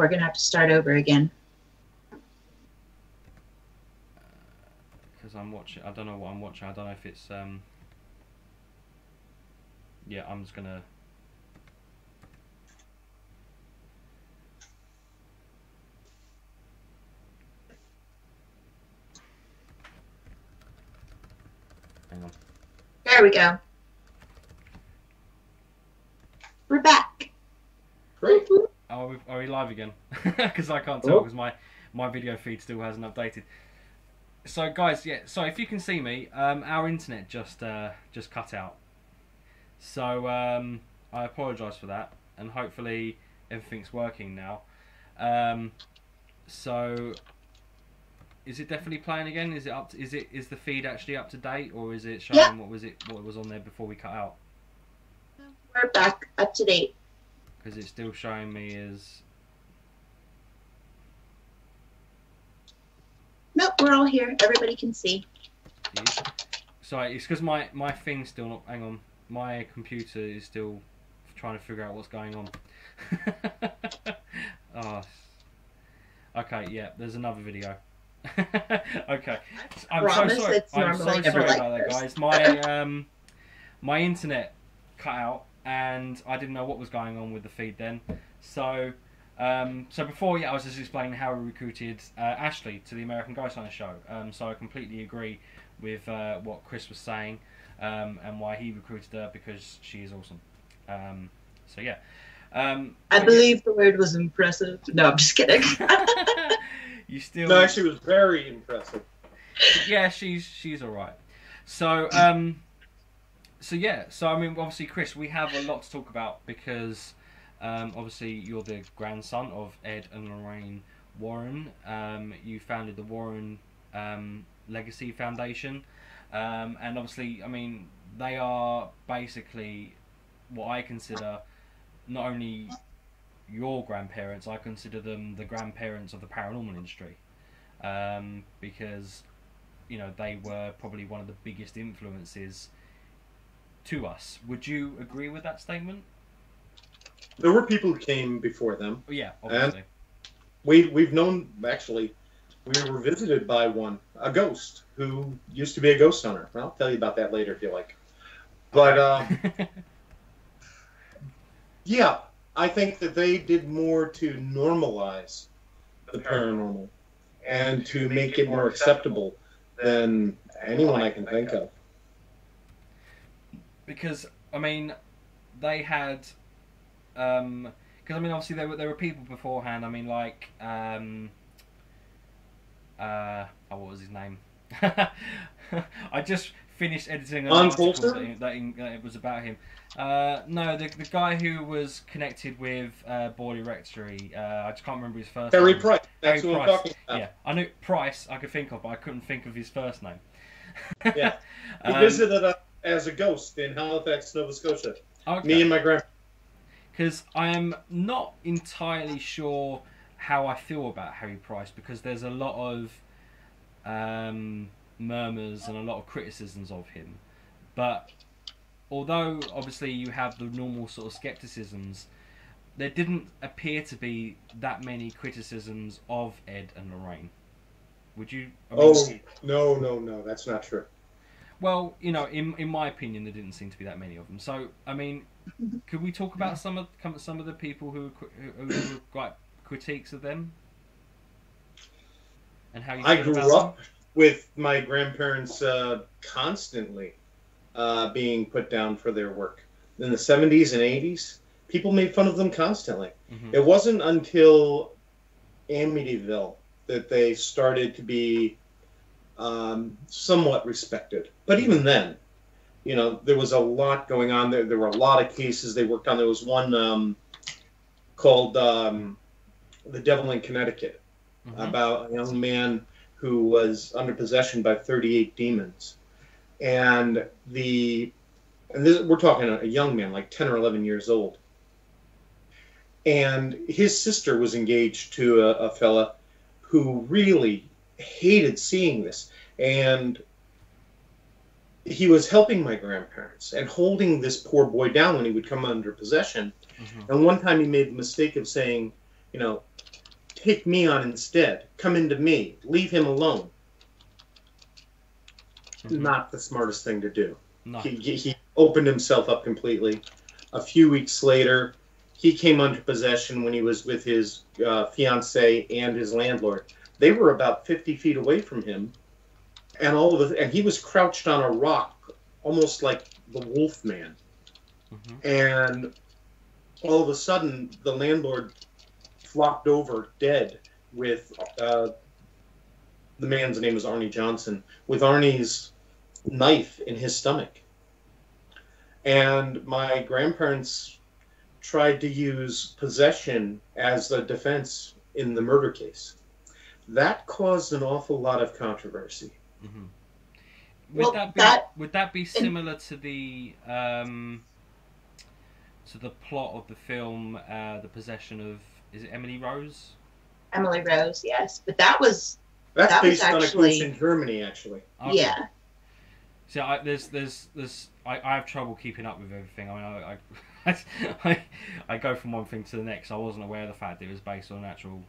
we're going to have to start over again. Because I'm watching, I don't know what I'm watching. I don't know if it's, yeah, I'm just going to... Hang on. There we go. We're back. Great. Oh, are we live again? Because I can't tell, because my video feed still hasn't updated. So guys, yeah, so if you can see me, our internet just cut out. So I apologise for that, and hopefully everything's working now. So is it definitely playing again? Is it up? Is the feed actually up to date, or is it showing what was on there before we cut out? We're back up to date. Because it's still showing me as... Nope, we're all here. Everybody can see. Sorry, it's because my thing's still not... Hang on. My computer is still trying to figure out what's going on. Oh. Okay, yeah, there's another video. Okay. I'm so sorry. I'm so sorry about that, guys. My internet cut out, and I didn't know what was going on with the feed then. So before, I was just explaining how we recruited Ashley to the American Ghost Hunter show. So I completely agree with what Chris was saying, and why he recruited her, because she is awesome. So yeah. I believe the word was impressive. No, I'm just kidding. You still... No, she was very impressive. Yeah, she's all right. So so yeah, so I mean, obviously, Chris, we have a lot to talk about, because obviously you're the grandson of Ed and Lorraine Warren. You founded the Warren Legacy Foundation, and obviously, I mean, they are basically what I consider not only your grandparents, I consider them the grandparents of the paranormal industry, because, you know, they were probably one of the biggest influences to us. Would you agree with that statement? There were people who came before them. Yeah, obviously. And we've known, actually, we were visited by a ghost, who used to be a ghost hunter. I'll tell you about that later if you like. But, yeah, I think that they did more to normalize the paranormal and to make it more acceptable than anyone I can think of. Because, I mean, they had... because, I mean, obviously, there were people beforehand. I mean, like... what was his name? I just finished editing an article that it was about him. No, the guy who was connected with Borley Rectory. I just can't remember his first name. Harry Price. That's Harry who I'm Price. talking about. Yeah, I knew Price I could think of, but I couldn't think of his first name. Yeah. He visited us as a ghost in Halifax, Nova Scotia. Okay. Me and my grandpa. Because I am not entirely sure how I feel about Harry Price, because there's a lot of murmurs and a lot of criticisms of him. But although obviously you have the normal sort of skepticisms, there didn't appear to be that many criticisms of Ed and Lorraine. Would you? I mean, no, that's not true. Well, you know, in my opinion, there didn't seem to be that many of them. So, I mean, could we talk about some of the people who were quite critiques of them, and how you? I grew up with my grandparents constantly being put down for their work. In the 70s and 80s, people made fun of them constantly. Mm-hmm. It wasn't until Amityville that they started to be somewhat respected. But even then, you know, there was a lot going on there. There were a lot of cases they worked on. There was one called The Devil in Connecticut, mm-hmm. about a young man who was under possession by 38 demons. And we're talking a young man, like 10 or 11 years old. And his sister was engaged to a fella who really hated seeing this. And he was helping my grandparents and holding this poor boy down when he would come under possession. Mm-hmm. And one time he made the mistake of saying, you know, take me on instead. Come into me. Leave him alone. Not the smartest thing to do. No. He opened himself up completely. A few weeks later, he came under possession when he was with his fiancée and his landlord. They were about 50 feet away from him, and he was crouched on a rock, almost like the Wolf Man. And all of a sudden, the landlord flopped over dead with the man's name was Arnie Johnson, with Arnie's knife in his stomach. And my grandparents tried to use possession as a defense in the murder case. That caused an awful lot of controversy. Would that be similar to the plot of the film, The Possession of, is it Emily Rose? Emily Rose, yes. But that's based actually, on a case in Germany, actually. Okay. Yeah. So I have trouble keeping up with everything. I mean, I go from one thing to the next. I wasn't aware of the fact that it was based on actual.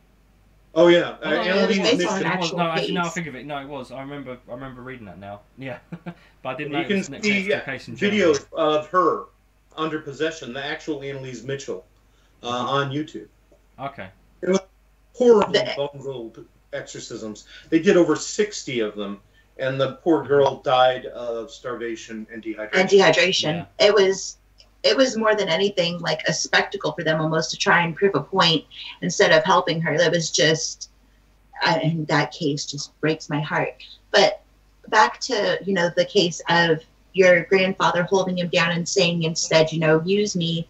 Oh yeah, it was based on an No, actual actually, now I case. think of it. No, it was. I remember reading that now. Yeah, but I didn't know You it can was next see to a case in videos Germany. of her under possession, the actual Annalise Mitchell, on YouTube. Okay. It was horrible, bungled exorcisms. They did over 60 of them, and the poor girl died of starvation and dehydration. Yeah. It was more than anything like a spectacle for them, almost, to try and prove a point instead of helping her. That was just, and that case just breaks my heart. But back to, the case of your grandfather holding him down and saying instead, use me.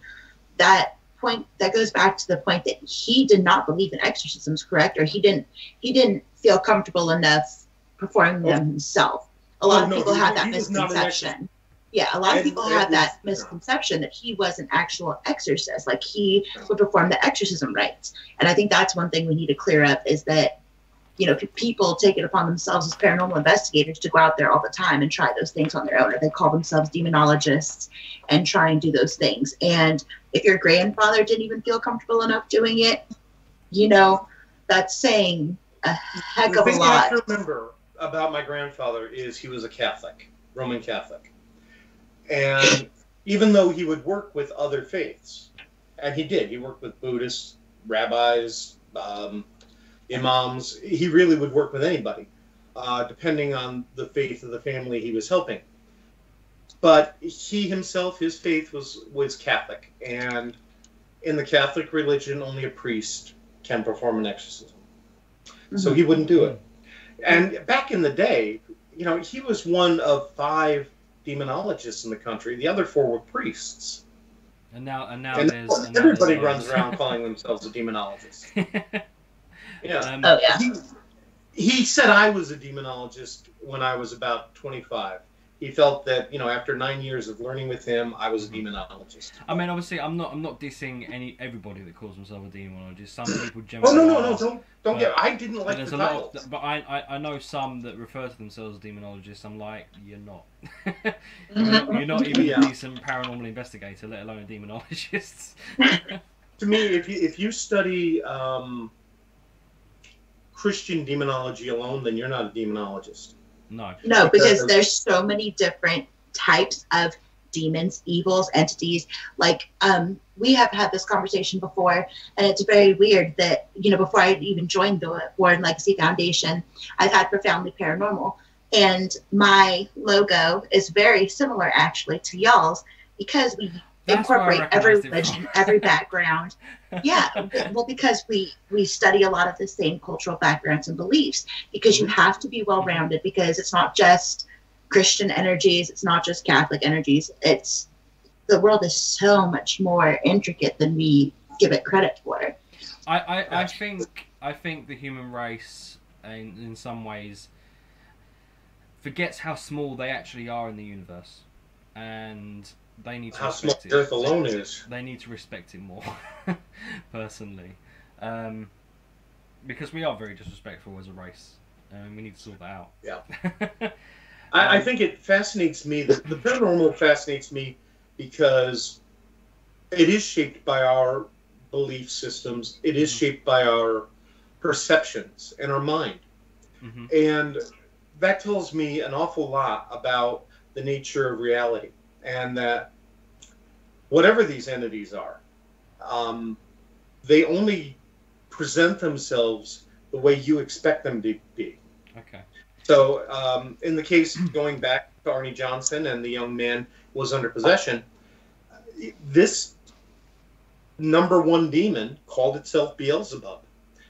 That point, that goes back to the point that he did not believe in exorcisms, correct? Or he didn't feel comfortable enough performing them himself. A lot of people have that misconception. Yeah, a lot of people have that misconception that he was an actual exorcist, like he would perform the exorcism rites. And I think that's one thing we need to clear up, is that, people take it upon themselves as paranormal investigators to go out there all the time and try those things on their own, or they call themselves demonologists and try and do those things. And if your grandfather didn't even feel comfortable enough doing it, that's saying a heck of a lot. The thing I have to remember about my grandfather is he was a Catholic, Roman Catholic. And even though he would work with other faiths, and he worked with Buddhists, rabbis, imams, he really would work with anybody, depending on the faith of the family he was helping. But he himself, his faith was Catholic, and in the Catholic religion, only a priest can perform an exorcism. So he wouldn't do it. And back in the day, he was one of 5 demonologists in the country. The other 4 were priests. And now everybody runs around calling themselves a demonologist. Yeah. He said I was a demonologist when I was about 25. He felt that, after 9 years of learning with him, I was a demonologist. I mean, obviously, I'm not dissing everybody that calls themselves a demonologist. Some people generally. No, don't get. I didn't like the title. But I know some that refer to themselves as demonologists. I'm like, you're not. You're not even a decent paranormal investigator, let alone a demonologist. To me, if you study Christian demonology alone, then you're not a demonologist. No, because there's so many different types of demons, evils, entities. Like, we have had this conversation before, and it's very weird that, before I even joined the Warren Legacy Foundation, I've had Profoundly Paranormal. And my logo is very similar, actually, to y'all's, because we incorporate every religion, every background. Yeah, well, because we study a lot of the same cultural backgrounds and beliefs, because you have to be well-rounded, because it's not just Christian energies, it's not just Catholic energies, the world is so much more intricate than we give it credit for. I think the human race, in some ways, forgets how small they actually are in the universe, and they need to respect it. Earth alone is. They need to respect it more, personally, because we are very disrespectful as a race, and we need to sort that out. Yeah. I think it fascinates me. The paranormal fascinates me because it is shaped by our belief systems. It is shaped by our perceptions in our mind. Mm-hmm. And that tells me an awful lot about the nature of reality, and that whatever these entities are, they only present themselves the way you expect them to be. Okay. So in the case, going back to Arnie Johnson and the young man was under possession, this number one demon called itself Beelzebub.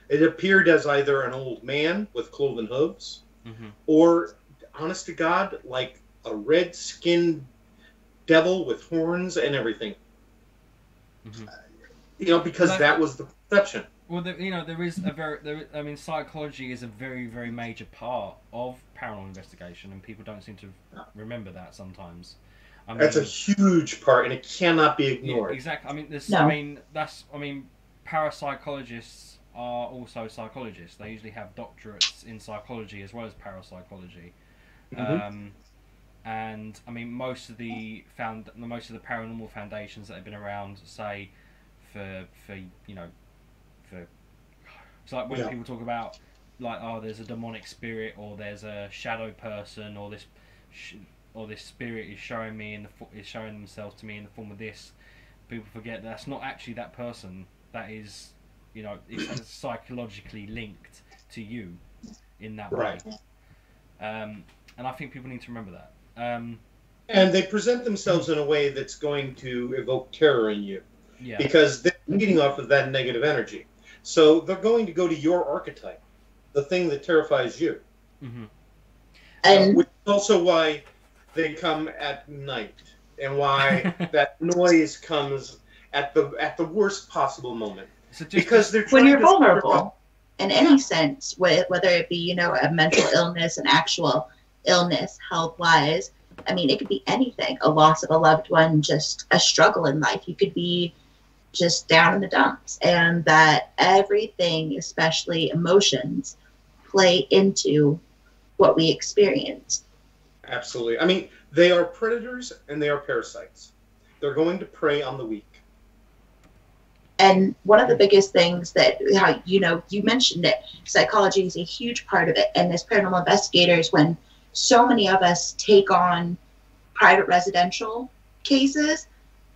It appeared as either an old man with cloven hooves, mm-hmm. or, honest to God, like a red-skinned devil with horns and everything. Mm-hmm. Because that was the perception. Well, there is psychology is a very, very major part of paranormal investigation, and people don't seem to remember that sometimes. That's a huge part, and it cannot be ignored. Yeah, exactly. Parapsychologists are also psychologists. They usually have doctorates in psychology as well as parapsychology. Mm-hmm. And most of the paranormal foundations that have been around, say, for it's like when people talk about, like, oh, there's a demonic spirit, or there's a shadow person, or this spirit is showing themselves to me in the form of this. People forget that's not actually that person. That is, it's psychologically linked to you in that way. And I think people need to remember that. And they present themselves in a way that's going to evoke terror in you. Yeah. Because they're feeding off of that negative energy. So they're going to go to your archetype, the thing that terrifies you. Mm-hmm. And which is also why they come at night, and why that noise comes at the worst possible moment. So because they're when you're vulnerable, in any sense, whether it be a mental illness, an actual illness, health-wise, it could be anything. A loss of a loved one, just a struggle in life. You could be just down in the dumps, and that everything, especially emotions, play into what we experience. Absolutely. They are predators and they are parasites. They're going to prey on the weak. And one of the biggest things that, you mentioned it, psychology is a huge part of it. And as paranormal investigators, when so many of us take on private residential cases,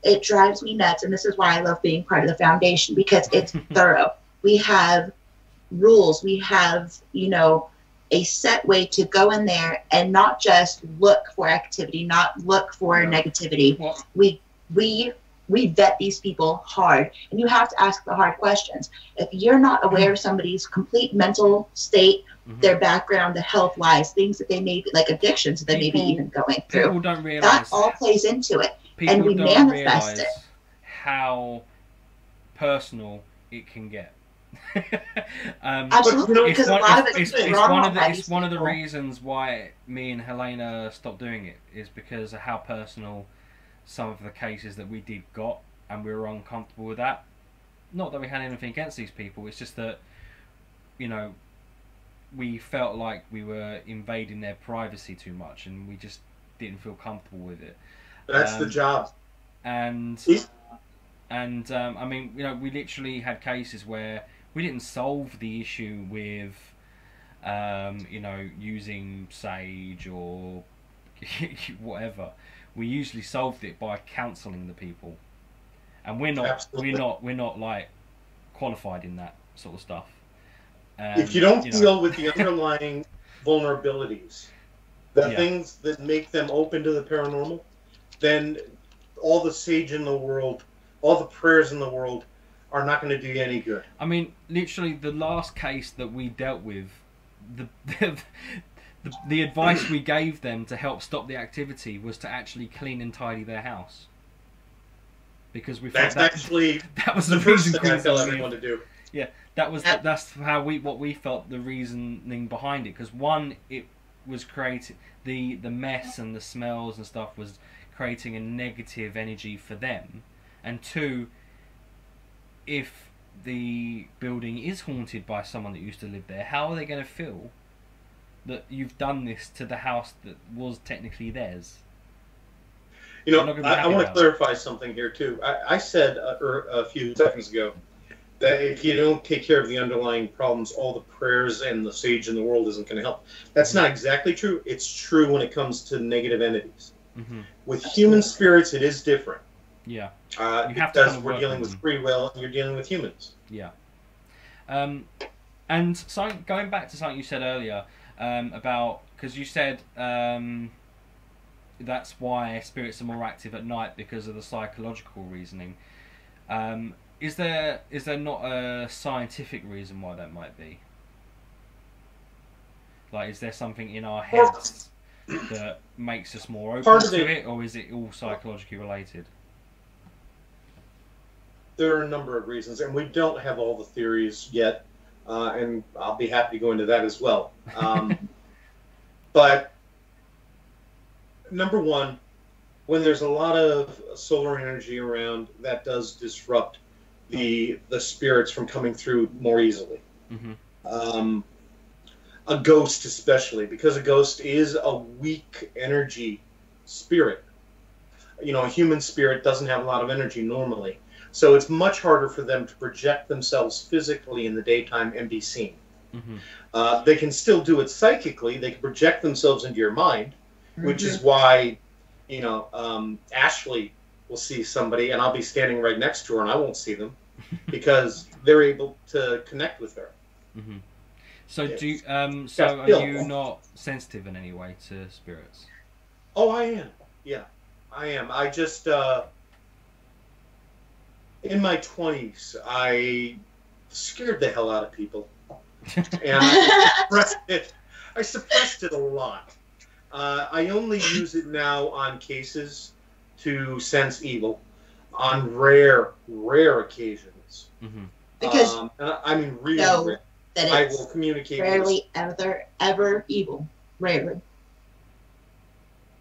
it drives me nuts. And this is why I love being part of the foundation, because it's thorough. We have rules. We have, a set way to go in there and not just look for activity, not look for negativity. What? We vet these people hard, and you have to ask the hard questions. If you're not aware of somebody's complete mental state, their background, the health-wise, things that they may be, like addictions that they may be even going through, people don't realize that all plays into it, and we manifest it. How personal it can get. Absolutely, because a lot of it's one of the reasons why me and Helena stopped doing it, is because of how personal some of the cases that we did got, and we were uncomfortable with that. Not that we had anything against these people, it's just that, we felt like we were invading their privacy too much, and we just didn't feel comfortable with it. That's the job. And we literally had cases where we didn't solve the issue with, using sage or whatever. We usually solved it by counselling the people, and we're not like qualified in that sort of stuff. If you don't deal with the underlying vulnerabilities, the things that make them open to the paranormal, then all the sage in the world, all the prayers in the world are not going to do you any good. Literally, the last case that we dealt with, the advice we gave them to help stop the activity was to actually clean and tidy their house. Because we thought that was the first reason thing I tell everyone to do. Yeah, that's what we felt the reasoning behind it. Because one, it was creating the mess and the smells and stuff was creating a negative energy for them, and two, if the building is haunted by someone that used to live there, how are they going to feel that you've done this to the house that was technically theirs? I want to clarify something here too. I said a few seconds ago that if you don't take care of the underlying problems, all the prayers and the sage in the world isn't going to help. That's not exactly true. It's true when it comes to negative entities. Mm-hmm. With human spirits, it is different. Yeah. Because we're dealing with free will and you're dealing with humans. Yeah. And so going back to something you said earlier about, because you said that's why spirits are more active at night because of the psychological reasoning. Is there not a scientific reason why that might be? Like, is there something in our heads that makes us more open to it, or is it all psychologically related? There are a number of reasons, and we don't have all the theories yet, and I'll be happy to go into that as well. But number one, when there's a lot of solar energy around, that does disrupt the spirits from coming through more easily. Mm-hmm. A ghost especially, because a ghost is a weak energy spirit. You know, a human spirit doesn't have a lot of energy normally. So it's much harder for them to project themselves physically in the daytime and be seen. Mm-hmm. They can still do it psychically. They can project themselves into your mind, which is why, you know, Ashley will see somebody and I'll be standing right next to her and I won't see them because they're able to connect with her. Mm-hmm. So do you, are you not sensitive in any way to spirits? Oh, I am. Yeah, I am. I just in my 20s, I scared the hell out of people, and I suppressed it a lot. I only use it now on cases to sense evil, on rare occasions. Mm-hmm. Because I mean, really rare. That I will communicate. Rarely, ever evil. Rarely.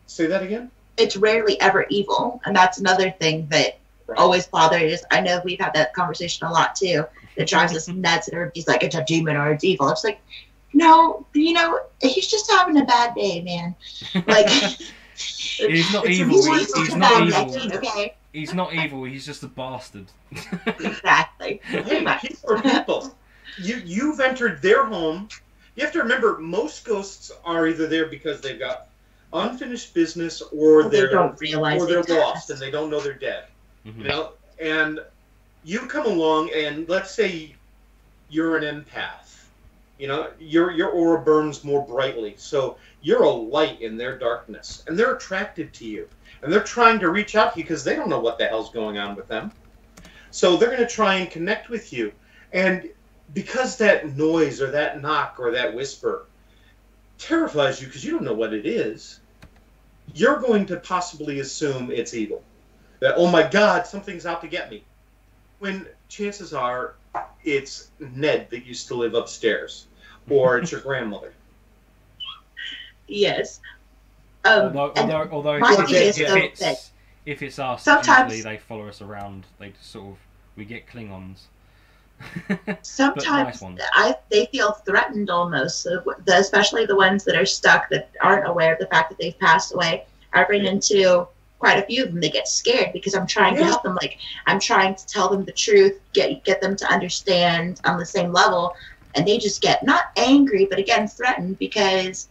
Say that again? It's rarely ever evil, and that's another thing that always bothers. I know we've had that conversation a lot too. That drives us nuts, and everybody's like, it's a demon or it's evil. It's like, no, you know, he's just having a bad day, man. Like, he's not evil. He's not evil. Okay? He's not evil. He's just a bastard. Exactly. Hey, people are people. You've entered their home. You have to remember, most ghosts are either there because they've got unfinished business, or they don't realize or they're lost and they don't know they're dead. Mm-hmm. You know, and you come along, and let's say you're an empath. You know, your aura burns more brightly, so you're a light in their darkness, and they're attracted to you, and they're trying to reach out to you because they don't know what the hell's going on with them. So they're going to try and connect with you, and because that noise or that knock or that whisper terrifies you because you don't know what it is, you're going to possibly assume it's evil. That, oh my God, something's out to get me. When chances are it's Ned that used to live upstairs, or it's your grandmother. Yes. Although if it's us, sometimes usually they follow us around. They just sort of, we get Klingons. Sometimes nice they feel threatened almost, so especially the ones that are stuck, that aren't aware of the fact that they've passed away. I run into quite a few of them. They get scared because I'm trying to help them. Like, I'm trying to tell them the truth, get them to understand on the same level, and they just get not angry, but again threatened because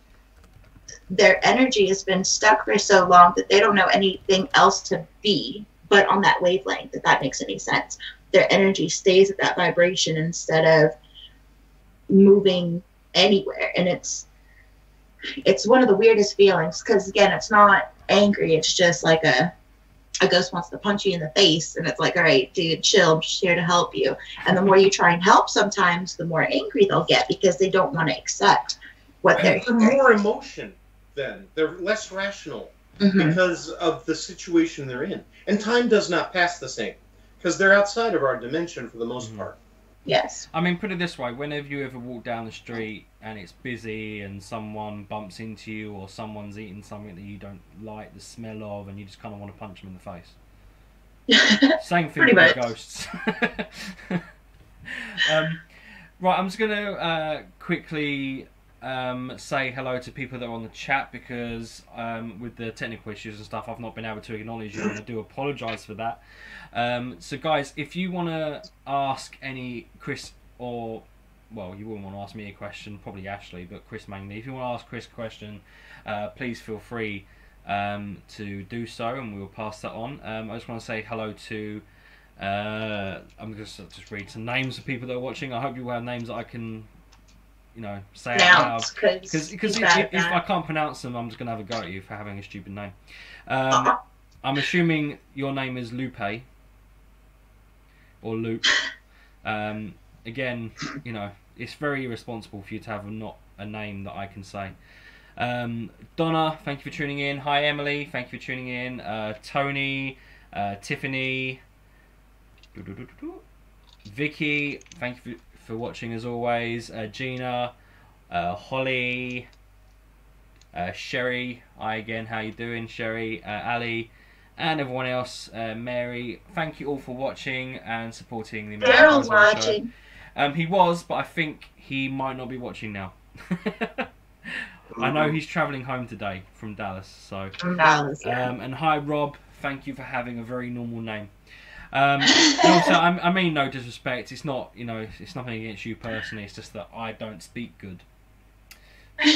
their energy has been stuck for so long that they don't know anything else to be but on that wavelength, if that makes any sense. Their energy stays at that vibration instead of moving anywhere, and it's one of the weirdest feelings because, again, it's not angry. It's just like a ghost wants to punch you in the face, and it's like, all right, dude, chill. I'm just here to help you. And the more you try and help, sometimes the more angry they'll get because they don't want to accept what they're hearing. More emotion then. They're less rational because of the situation they're in. And time does not pass the same because they're outside of our dimension for the most part. Yes. I mean, put it this way. Whenever you ever walk down the street and it's busy and someone bumps into you or someone's eating something that you don't like the smell of and you just kind of want to punch them in the face. Same thing with ghosts. Right, I'm just going to quickly say hello to people that are on the chat because with the technical issues and stuff, I've not been able to acknowledge you, and I do apologise for that. So, guys, if you want to ask any Chris or... Well, you wouldn't want to ask me a question, probably Ashley, but Chris mainly. If you want to ask Chris a question, please feel free to do so, and we will pass that on. I just want to say hello to... I'm going to just read some names of people that are watching. I hope you have names that I can, say out loud. Because if I can't pronounce them, I'm just going to have a go at you for having a stupid name. I'm assuming your name is Lupe. Or Luke. Again, it's very irresponsible for you to have not a name that I can say. Donna, thank you for tuning in. Hi, Emily, thank you for tuning in. Tony, Tiffany, Vicky, thank you for watching as always. Gina, Holly, Sherry, hi again, how you doing, Sherry, Ali, and everyone else, Mary, thank you all for watching and supporting the Daryl's watching. He was, but I think he might not be watching now. I know he's travelling home today from Dallas. So. From Dallas, yeah. And hi, Rob. Thank you for having a very normal name. And also, I mean no disrespect. It's not, it's nothing against you personally. It's just that I don't speak good.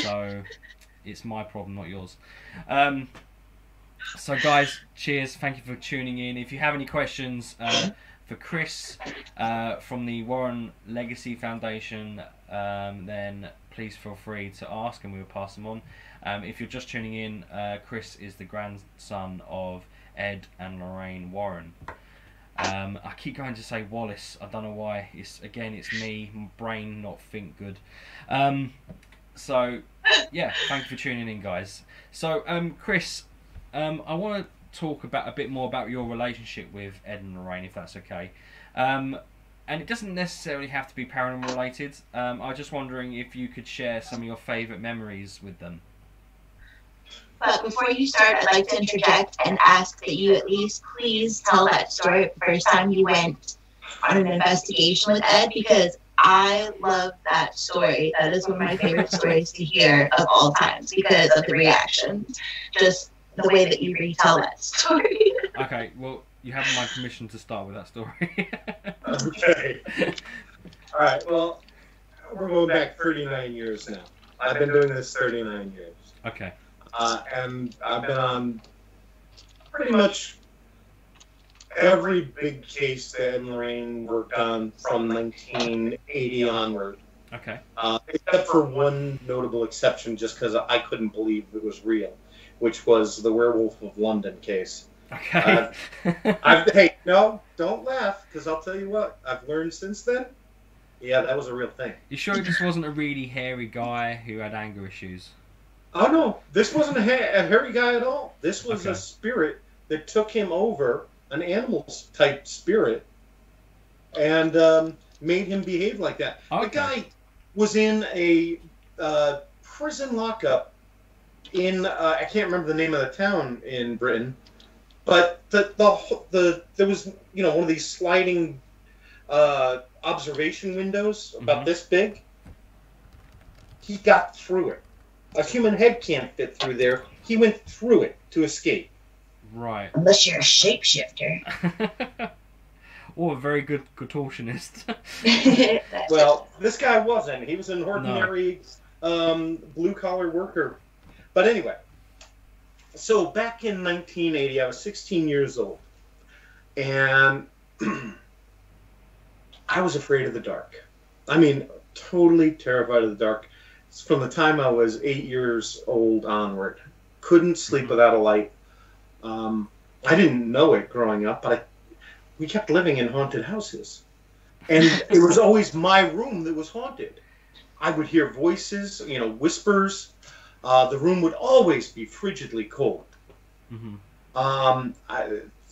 So it's my problem, not yours. So guys, cheers. Thank you for tuning in. If you have any questions for Chris from the Warren Legacy Foundation, then please feel free to ask and we will pass them on. If you're just tuning in, Chris is the grandson of Ed and Lorraine Warren. I keep going to say Wallace. I don't know why. It's me. My brain not think good. So yeah, thank you for tuning in, guys. So Chris, I want to talk a bit more about your relationship with Ed and Lorraine, if that's okay. And it doesn't necessarily have to be paranormal related. I was just wondering if you could share some of your favourite memories with them. But before you start, I'd like to interject and ask that you at least please tell that story the first time you went on an investigation with Ed, because I love that story. That is one of my favorite stories to hear of all times because of the reaction. Just the way that you retell that story. Okay, well, you have my permission to start with that story. Okay. All right, well, we're going back 39 years now. I've been doing this 39 years. Okay. And I've been on pretty much every big case that Ed and Lorraine worked on from 1980 onward. Okay. Except for one notable exception, just because I couldn't believe it was real, which was the Werewolf of London case. Okay. Hey, no, don't laugh, because I'll tell you what, I've learned since then. Yeah, that was a real thing. You sure this wasn't a really hairy guy who had anger issues? Oh, no. This wasn't a hairy guy at all. This was a spirit that took him over, an animal-type spirit, and made him behave like that. Okay. The guy was in a prison lockup in, I can't remember the name of the town in Britain, but there was, one of these sliding observation windows about this big. He got through it. A human head can't fit through there. He went through it to escape. Right. Unless you're a shapeshifter. Or a very good contortionist. Well, this guy wasn't. He was an ordinary blue-collar worker. But anyway, so back in 1980, I was 16 years old. And I was afraid of the dark. I mean, totally terrified of the dark. From the time I was 8 years old onward. Couldn't sleep without a light. I didn't know it growing up, but we kept living in haunted houses. And it was always my room that was haunted. I would hear voices, whispers. The room would always be frigidly cold. Mm-hmm.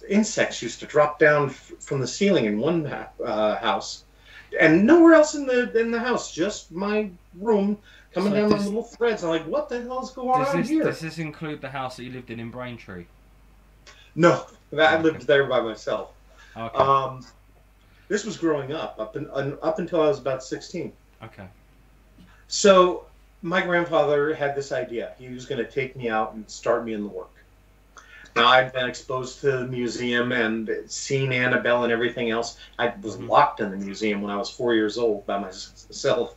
Insects used to drop down from the ceiling in one house. And nowhere else in the house, just my room coming down on little threads. I'm like, what the hell is going on here? Does this include the house that you lived in Braintree? No, I lived there by myself. Okay. This was growing up until I was about 16. Okay. So my grandfather had this idea. He was going to take me out and start me in the work. Now, I'd been exposed to the museum and seen Annabelle and everything else. I was locked in the museum when I was 4 years old by myself.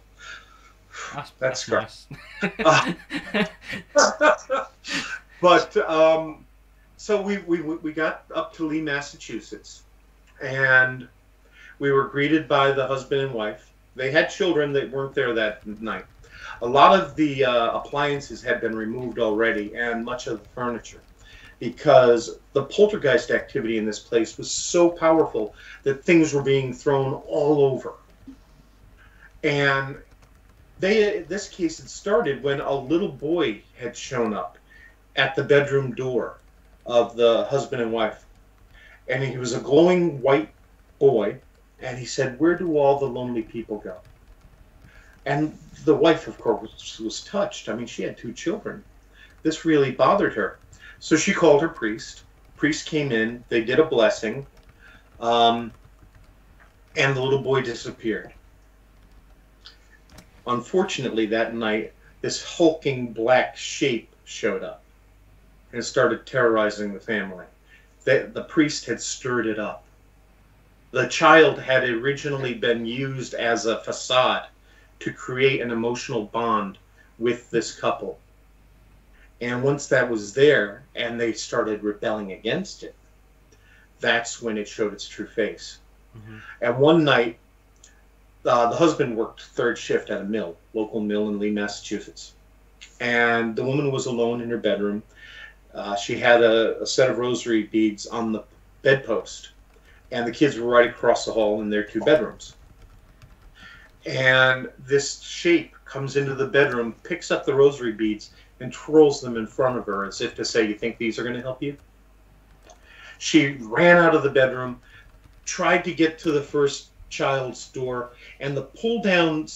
That's nice. But so we got up to Lee, Massachusetts, and we were greeted by the husband and wife. They had children that weren't there that night. A lot of the appliances had been removed already, and much of the furniture, because the poltergeist activity in this place was so powerful that things were being thrown all over. And this case had started when a little boy had shown up at the bedroom door of the husband and wife. And he was a glowing white boy, and he said, "Where do all the lonely people go?" And the wife, of course, was touched. I mean, she had 2 children. This really bothered her. So she called her priest. Priest came in, they did a blessing, and the little boy disappeared. Unfortunately, that night, this hulking black shape showed up and started terrorizing the family. The priest had stirred it up. The child had originally been used as a facade to create an emotional bond with this couple. And once that was there and they started rebelling against it, that's when it showed its true face. Mm-hmm. And one night, the husband worked 3rd shift at a mill, local mill in Lee, Massachusetts. And the woman was alone in her bedroom. She had a set of rosary beads on the bedpost. And the kids were right across the hall in their 2 bedrooms. And this shape comes into the bedroom, picks up the rosary beads, and twirls them in front of her as if to say, "You think these are going to help you?" She ran out of the bedroom, tried to get to the first child's door, and the pull-down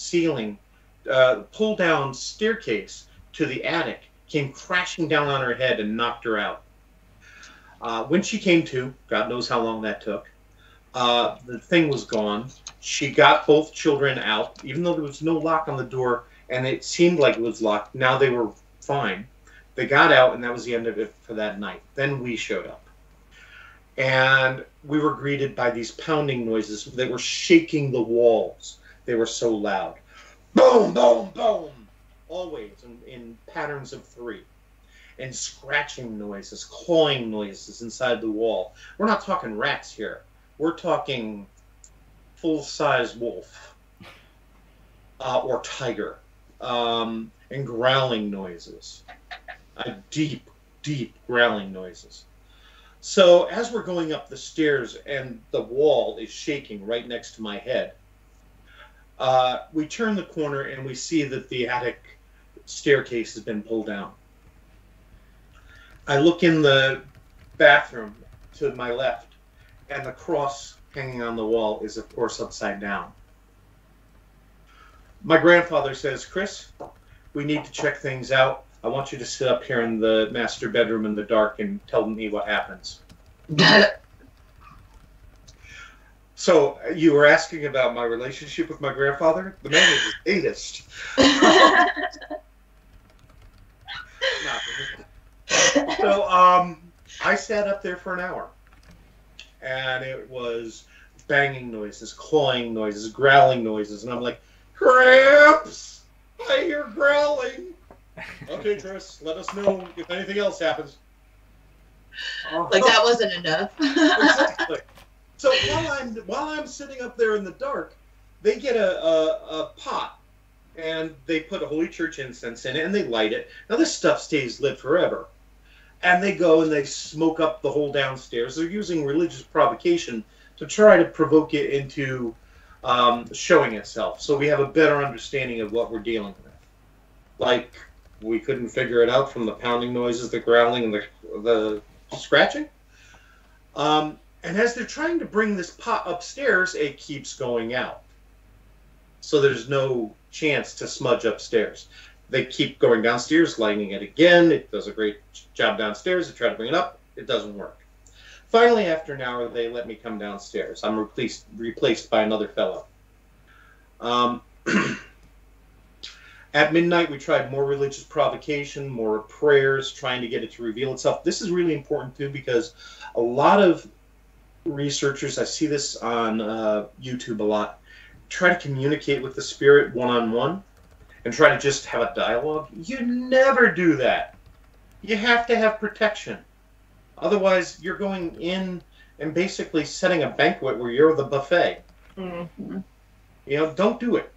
staircase to the attic came crashing down on her head and knocked her out. When she came to, God knows how long that took, the thing was gone. She got both children out, even though there was no lock on the door, and it seemed like it was locked. Now they were fine. They got out, and that was the end of it for that night. Then we showed up. And we were greeted by these pounding noises. They were shaking the walls. They were so loud. Boom, boom, boom. Always in patterns of 3. And scratching noises, clawing noises inside the wall. We're not talking rats here. We're talking full-size wolf or tiger, and growling noises, deep, deep growling noises. So as we're going up the stairs and the wall is shaking right next to my head, we turn the corner and we see that the attic staircase has been pulled down. I look in the bathroom to my left, and the cross hanging on the wall is, of course, upside down. My grandfather says, "Chris, we need to check things out. I want you to sit up here in the master bedroom in the dark and tell me what happens." So, you were asking about my relationship with my grandfather? The man is a sadist. So, I sat up there for an hour. And it was banging noises, clawing noises, growling noises. And I'm like, "Gramps, I hear growling." "Okay, Tris, let us know if anything else happens." Like that wasn't enough. Exactly. So while I'm sitting up there in the dark, they get a pot, and they put a Holy Church incense in it, and they light it. Now this stuff stays lit forever. And they go and they smoke up the whole downstairs. They're using religious provocation to try to provoke it into showing itself. So we have a better understanding of what we're dealing with. Like, we couldn't figure it out from the pounding noises, the growling, and the scratching. And as they're trying to bring this pot upstairs, it keeps going out. So there's no chance to smudge upstairs. They keep going downstairs, lighting it again. It does a great job downstairs. They try to bring it up. It doesn't work. Finally, after an hour, they let me come downstairs. I'm replaced by another fellow. At midnight, we tried more religious provocation, more prayers, trying to get it to reveal itself. This is really important, too, because a lot of researchers, I see this on YouTube a lot, try to communicate with the spirit one-on-one and try to just have a dialogue. You never do that. You have to have protection. Otherwise, you're going in and basically setting a banquet where you're the buffet. Mm-hmm. You know, don't do it.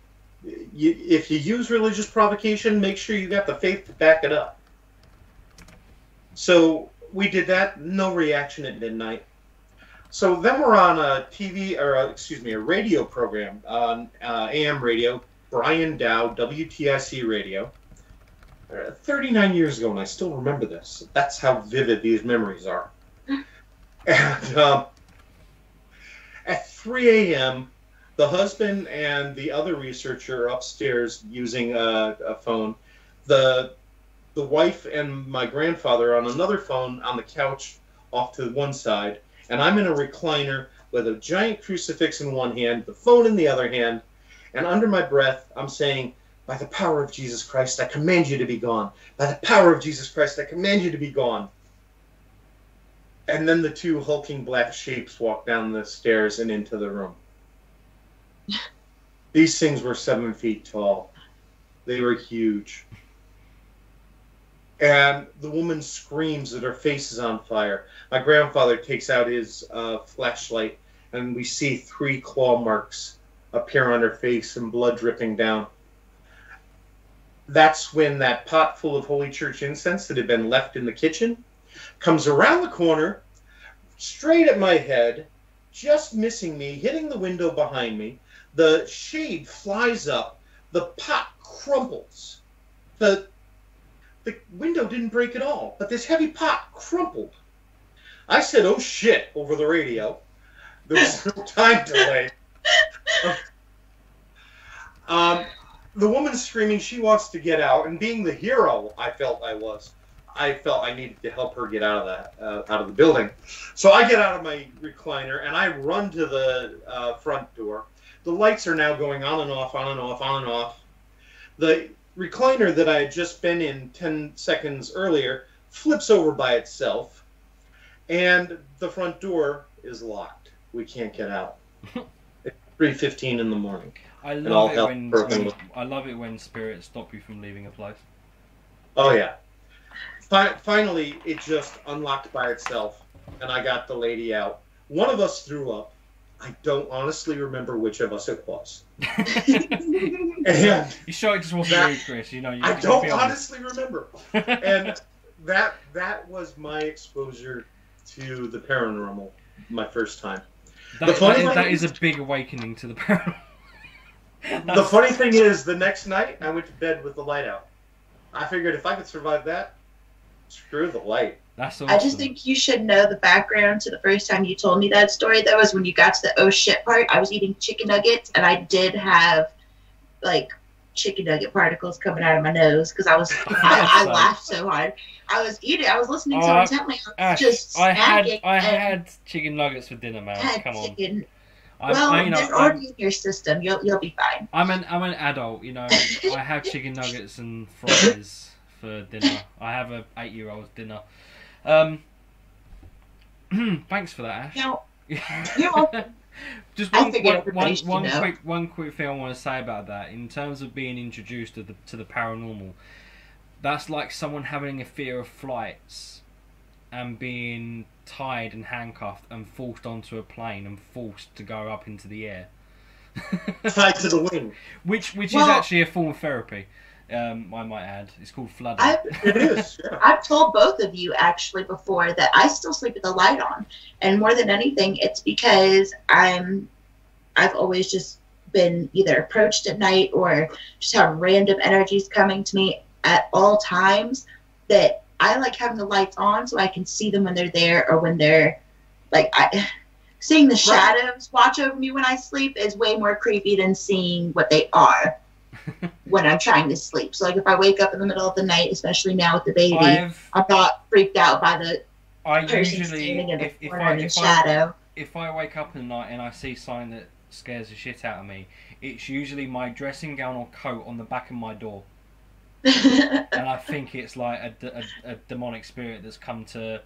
If you use religious provocation, make sure you got the faith to back it up. So we did that. No reaction at midnight. So then we're on a a radio program on AM radio, Brian Dow, WTIC radio, 39 years ago, and I still remember this. That's how vivid these memories are. And at 3 a.m., the husband and the other researcher are upstairs using a phone. The wife and my grandfather are on another phone on the couch off to one side, and I'm in a recliner with a giant crucifix in one hand, the phone in the other hand, and under my breath, I'm saying, "By the power of Jesus Christ, I command you to be gone. By the power of Jesus Christ, I command you to be gone." And then the two hulking black shapes walk down the stairs and into the room. These things were 7 feet tall. They were huge. And the woman screams that her face is on fire. My grandfather takes out his flashlight, and we see 3 claw marks appear on her face and blood dripping down. That's when that pot full of Holy Church incense that had been left in the kitchen comes around the corner, straight at my head, just missing me, hitting the window behind me. The shade flies up. The pot crumples. The window didn't break at all, but this heavy pot crumpled. I said, "Oh shit," over the radio. There was no time delay. The woman's screaming. She wants to get out, and being the hero I felt I needed to help her get out of the building. So I get out of my recliner and I run to the front door. The lights are now going on and off, on and off, on and off. The recliner that I had just been in 10 seconds earlier flips over by itself, and the front door is locked. We can't get out. It's 3:15 in the morning. I love it when spirits stop you from leaving a place. Oh yeah. Finally, it just unlocked by itself, and I got the lady out. One of us threw up. I don't honestly remember which of us it was. And you sure it just wasn't you, Chris? You know, I don't honestly remember. And that was my exposure to the paranormal, my first time. That is a big awakening to the paranormal. The funny thing is, the next night, I went to bed with the light out. I figured if I could survive that, screw the light. That's awesome. I just think you should know the background to the first time you told me that story. That was when you got to the oh shit part. I was eating chicken nuggets, and I did have, like, chicken nugget particles coming out of my nose because I laughed so hard. I was listening so intently. I had chicken nuggets for dinner, man. Come on. They're already in your system. You'll be fine. I'm an adult, you know. I have chicken nuggets and fries for dinner. I have a 8-year-old's dinner. Thanks for that, Ash. No, you're welcome. Just one quick thing I want to say about that. In terms of being introduced to the paranormal, that's like someone having a fear of flights and being tied and handcuffed and forced onto a plane and forced to go up into the air. Tied to the wing. Which is actually a form of therapy. I might add. It's called flooding. It is. Yeah. I've told both of you actually before that I still sleep with the light on, and more than anything, it's because I've always just been either approached at night or just have random energies coming to me at all times that I like having the lights on so I can see them when they're there, or when they're like seeing the shadows watch over me when I sleep is way more creepy than seeing what they are when I'm trying to sleep. So like if I wake up in the middle of the night, especially now with the baby, I'm not freaked out by the person standing in the corner in the shadow. If I wake up in the night and I see something that scares the shit out of me, it's usually my dressing gown or coat on the back of my door. And I think it's like a demonic spirit that's come to,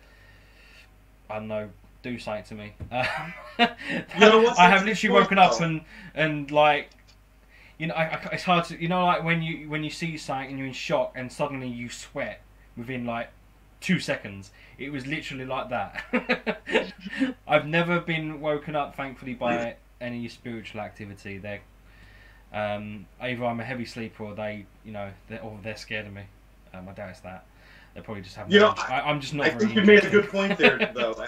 I don't know, do something to me. I have literally woken up and like, you know, it's hard to, you know, like when you see something and you're in shock and suddenly you sweat within like 2 seconds. It was literally like that. I've never been woken up, thankfully, by any spiritual activity. They're either I'm a heavy sleeper or they're scared of me. I doubt it's that. They probably just have. I'm just not. I think you made a good point there, though.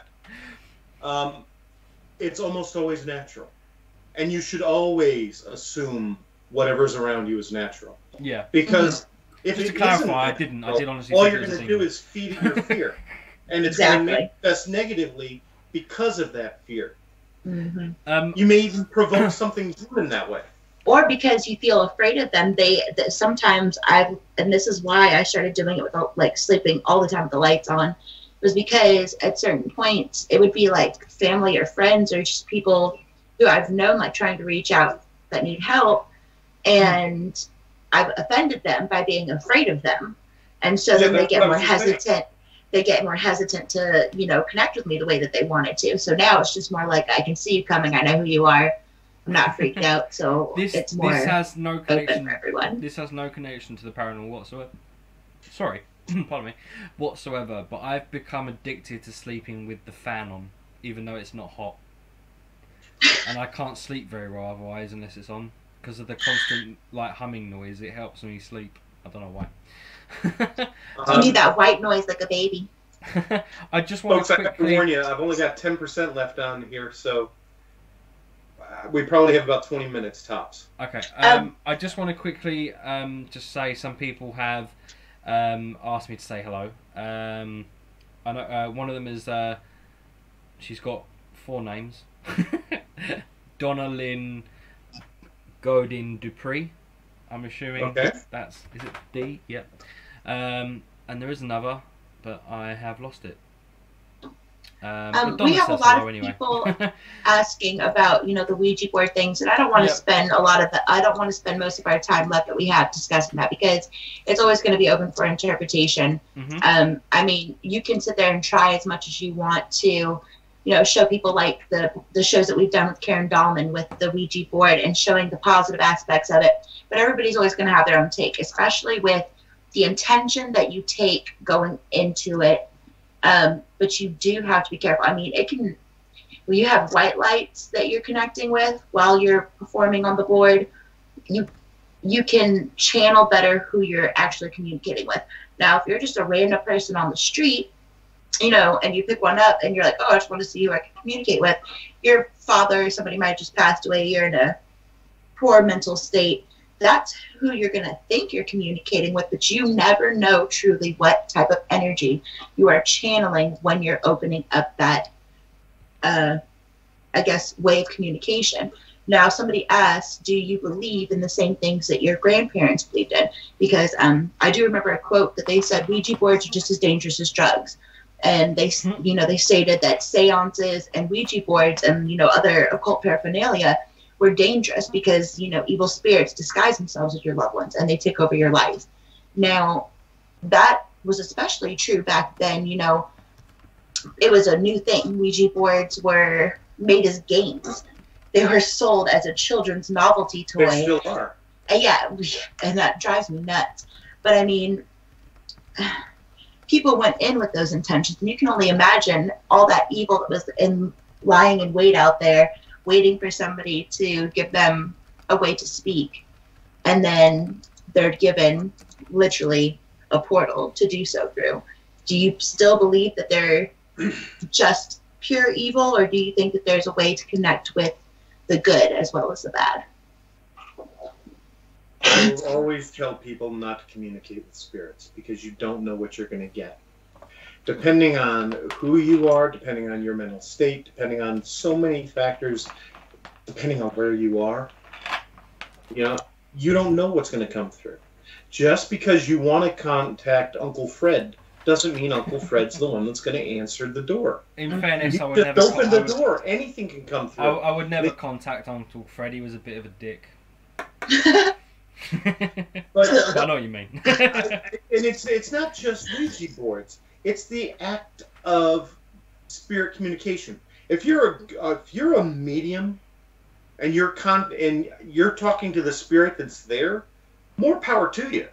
It's almost always natural, and you should always assume whatever's around you is natural. Yeah. Because if just it to clarify, isn't, I did honestly. All you're going to do is feed it your fear, and it's exactly. going to manifest negatively because of that fear. Mm-hmm. You may even provoke something human that way. Or because you feel afraid of them. Sometimes and this is why I started doing it without like sleeping all the time with the lights on, was because at certain points it would be like family or friends or just people who I've known like trying to reach out that need help, and I've offended them by being afraid of them, and so then they get more hesitant. They get more hesitant to, connect with me the way that they wanted to. So now it's just more like, I can see you coming. I know who you are. I'm not freaked out. So it's more this has no connection for everyone. This has no connection to the paranormal whatsoever. Sorry, pardon me, whatsoever. But I've become addicted to sleeping with the fan on, even though it's not hot, and I can't sleep very well otherwise unless it's on, because of the constant like humming noise. It helps me sleep. I don't know why. You need that white noise like a baby. I just want to quickly warn you, I've only got 10% left on here, so we probably have about 20 minutes tops. Okay. I just want to quickly just say some people have asked me to say hello. I know one of them is she's got 4 names. Donna Lynn Godin Dupree. I'm assuming is it D? Yep. And there is another, but I have lost it. We have a lot of people asking about, the Ouija board things, and I don't want to spend I don't want to spend most of our time left that we have discussing that, because it's always going to be open for interpretation. Mm-hmm. I mean, you can sit there and try as much as you want to, show people like the shows that we've done with Karen Dahlman with the Ouija board and showing the positive aspects of it. But everybody's always going to have their own take, especially with the intention that you take going into it. But you do have to be careful. I mean, you have white lights that you're connecting with while you're performing on the board. You can channel better who you're actually communicating with. Now, if you're just a random person on the street, and you pick one up and you're like, oh, I just want to see who I can communicate with. Your father or somebody might have just passed away. You're in a poor mental state. That's who you're going to think you're communicating with, but you never know truly what type of energy you are channeling when you're opening up that, way of communication. Now, somebody asked, do you believe in the same things that your grandparents believed in? Because I do remember a quote that they said, Ouija boards are just as dangerous as drugs. And they stated that seances and Ouija boards and, other occult paraphernalia were dangerous because, evil spirits disguise themselves as your loved ones and they take over your life. Now, that was especially true back then. It was a new thing. Ouija boards were made as games. They were sold as a children's novelty toy. They still are. Yeah, and that drives me nuts. But I mean, people went in with those intentions, and you can only imagine all that evil that was lying in wait out there, waiting for somebody to give them a way to speak. And then they're given literally a portal to do so through. Do you still believe that they're just pure evil, or do you think that there's a way to connect with the good as well as the bad? I will always tell people not to communicate with spirits because you don't know what you're going to get. Depending on who you are, depending on your mental state, depending on so many factors, depending on where you are, you don't know what's going to come through. Just because you want to contact Uncle Fred doesn't mean Uncle Fred's the one that's going to answer the door. In fairness, I would just never open the door. Anything can come through. I would never contact Uncle Fred. He was a bit of a dick. But I know what you mean. and it's not just Ouija boards. It's the act of spirit communication. If you're a medium and you're talking to the spirit that's there, more power to you.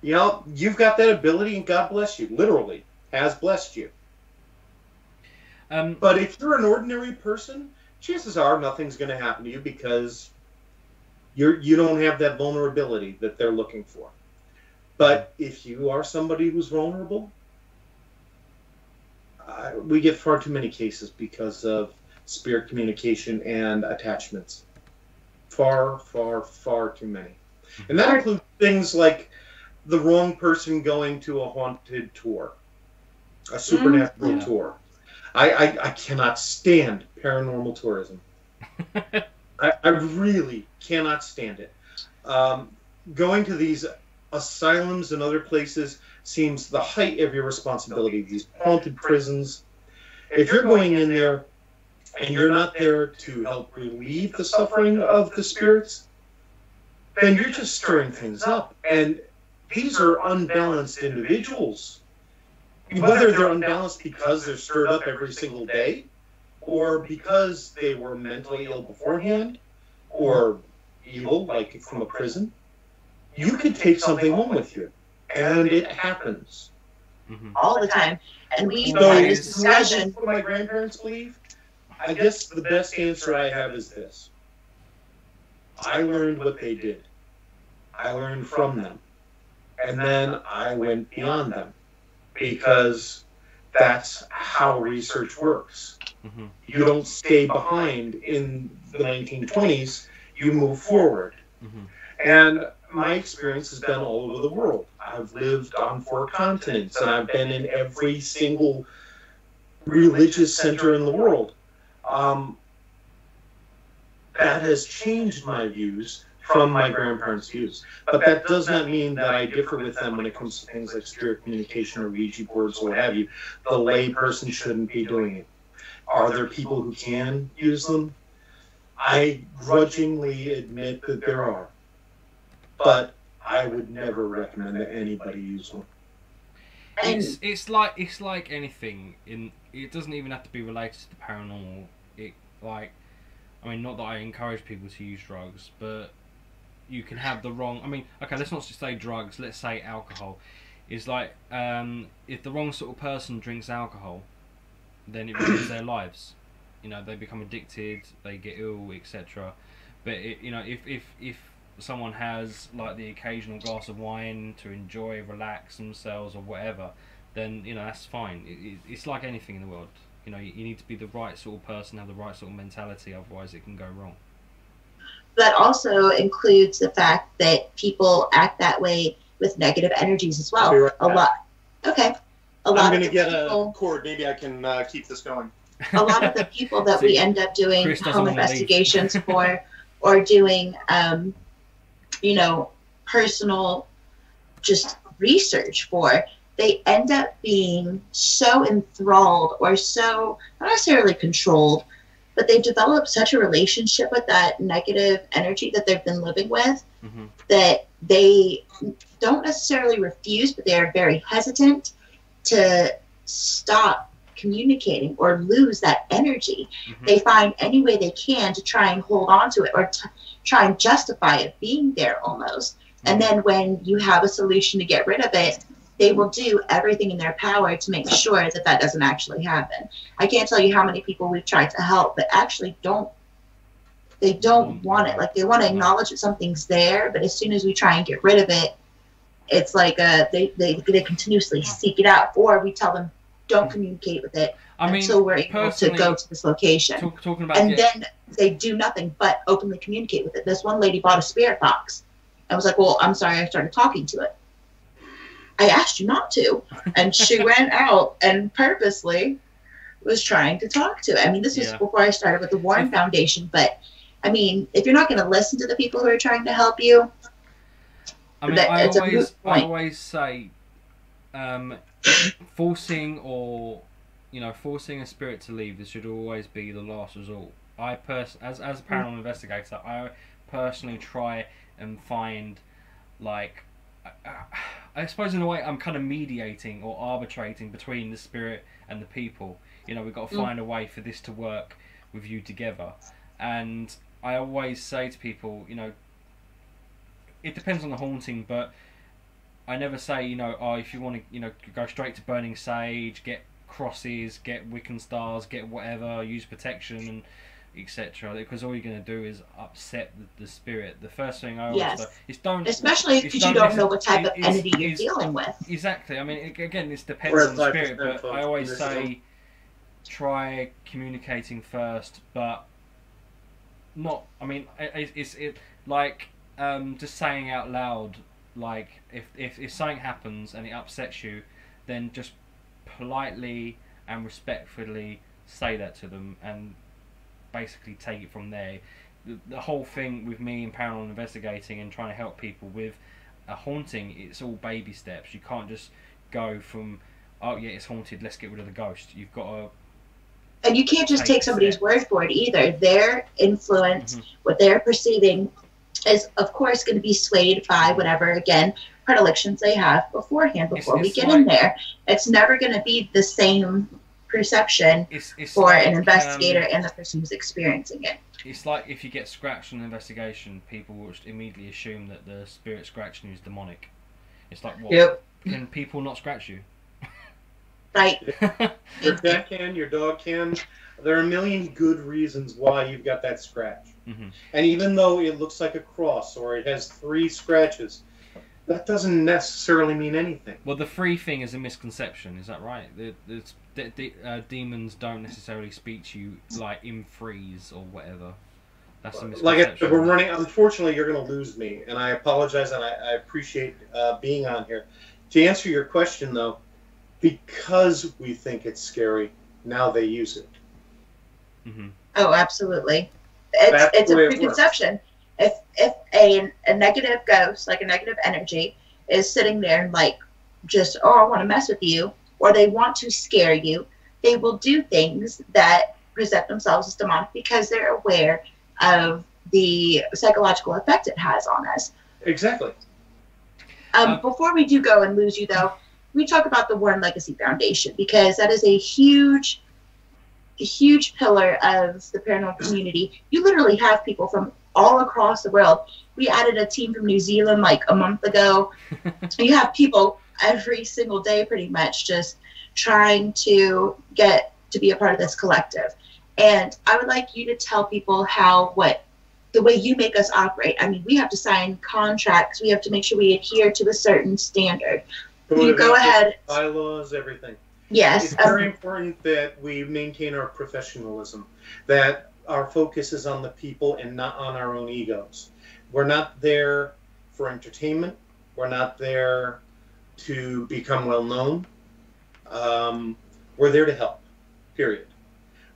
You know, you've got that ability, and God bless you. Literally, has blessed you. But if you're an ordinary person, chances are nothing's going to happen to you because you don't have that vulnerability that they're looking for. But if you are somebody who's vulnerable, we get far too many cases because of spirit communication and attachments. Far, far, far too many. And that includes things like the wrong person going to a haunted tour, a supernatural tour. I cannot stand paranormal tourism. I really cannot stand it. Going to these asylums and other places seems the height of your responsibility. These haunted prisons. If you're going in there and you're not there to help relieve the suffering of the spirits, then you're just stirring things up. And these are unbalanced individuals. Whether they're unbalanced because they're stirred up every single day, or because they were mentally ill beforehand, or evil, like from a prison, you could take something home with you. And it happens. All the time. And we So, had this discussion. what my grandparents believe? I guess the best answer I have is this. I learned what they did. I learned from them. And then I went beyond them. Because that's how research works. You don't stay behind in the 1920s, you move forward. And my experience has been all over the world. I've lived on 4 continents, and I've been in every single religious center in the world. That has changed my views from my grandparents' views. But that does not mean that I differ with them when it comes to things like spirit communication or Ouija boards or what have you. The lay person shouldn't be doing it. Are there people who can use them? I grudgingly admit that there are. But I would never recommend that anybody use one. It's like anything. It doesn't even have to be related to the paranormal. Not that I encourage people to use drugs, but you can have the wrong. Let's not just say drugs. Let's say alcohol. It's like if the wrong sort of person drinks alcohol, then it ruins their lives. You know, they become addicted, they get ill, etc. But if someone has like the occasional glass of wine to enjoy, relax themselves or whatever, then that's fine. It's like anything in the world. You need to be the right sort of person, have the right sort of mentality, otherwise it can go wrong. That also includes the fact that people act that way with negative energies as well. Right. A lot. Okay. I'm going to get a cord. Maybe I can keep this going. A lot of the people that we end up doing home investigations for, or doing, personal just research for, they end up being so enthralled or so, not necessarily controlled, but they've developed such a relationship with that negative energy that they've been living with that they don't necessarily refuse, but they are very hesitant to stop communicating or lose that energy. They find any way they can to try and hold on to it or try and justify it being there almost. And then when you have a solution to get rid of it, they will do everything in their power to make sure that that doesn't actually happen. I can't tell you how many people we've tried to help, but actually don't want it. Like, they want to acknowledge that something's there, but as soon as we try and get rid of it, it's like they continuously seek it out, or we tell them don't communicate with it until we're able to go to this location. Then they do nothing but openly communicate with it. This one lady bought a spirit box. I was like, well, I'm sorry, I started talking to it. I asked you not to. And she went out and purposely was trying to talk to it. This was before I started with the Warren Foundation. But, if you're not going to listen to the people who are trying to help you, I always say forcing a spirit to leave, this should always be the last resort. As a paranormal investigator, I personally try and find like, I suppose in a way I'm kind of mediating or arbitrating between the spirit and the people. You know, we've got to find a way for this to work with you together. And I always say to people, you know, it depends on the haunting, but I never say, you know, oh, if you want to, you know, go straight to burning sage, get crosses, get Wiccan stars, get whatever, use protection and etc. Because all you're going to do is upset the spirit. The first thing I always say is don't, especially because you don't know what type of entity you're dealing with. Exactly. I mean, again, this depends on the spirit, but I always say try communicating first, but not. I mean, it's like just saying out loud. Like if something happens and it upsets you, then just politely and respectfully say that to them and basically take it from there. The whole thing with me in paranormal investigating and trying to help people with a haunting, it's all baby steps. You can't just go from, oh yeah, it's haunted, let's get rid of the ghost. You've got to... And you can't just take somebody's word for it either. Their influence, what they're perceiving, is of course going to be swayed by whatever, again, predilections they have beforehand before we get in there. It's never going to be the same perception for an investigator and the person who's experiencing it. It's like if you get scratched on an investigation, people will immediately assume that the spirit scratching you is demonic. It's like, what? Can people not scratch you? Right. Your cat can, your dog can. There are a million good reasons why you've got that scratch. And even though it looks like a cross or it has 3 scratches, that doesn't necessarily mean anything. Well, the 3 thing is a misconception. Is that right? Demons don't necessarily speak to you like in 3s or whatever. That's a misconception. Like we're running. Unfortunately, you're going to lose me, and I apologize, and I appreciate being on here. To answer your question, though, because we think it's scary, now they use it. Oh, absolutely. It's a preconception. If a negative ghost, like a negative energy, is sitting there and like just, oh, I want to mess with you, or they want to scare you, they will do things that present themselves as demonic because they're aware of the psychological effect it has on us. Exactly. Before we do go and lose you, though, we talk about the Warren Legacy Foundation because that is a huge pillar of the paranormal community. You literally have people from all across the world. We added a team from New Zealand like a month ago. You have people every single day pretty much just trying to get to be a part of this collective. And I would like you to tell people the way you make us operate. I mean, we have to sign contracts. We have to make sure we adhere to a certain standard. You go ahead. Bylaws, everything. Yes. It's very important that we maintain our professionalism, that our focus is on the people and not on our own egos. We're not there for entertainment. We're not there to become well known. We're there to help, period.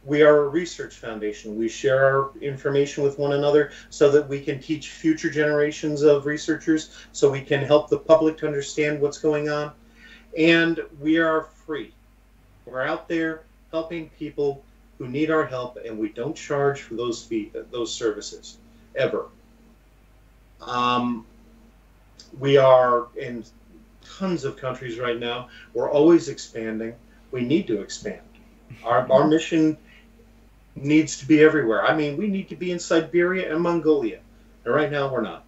We are a research foundation. We share our information with one another so that we can teach future generations of researchers, so we can help the public to understand what's going on. And we are free. We're out there helping people who need our help, and we don't charge for those services, ever. We are in tons of countries right now. We're always expanding. We need to expand. Our mission needs to be everywhere. I mean, we need to be in Siberia and Mongolia. And right now, we're not.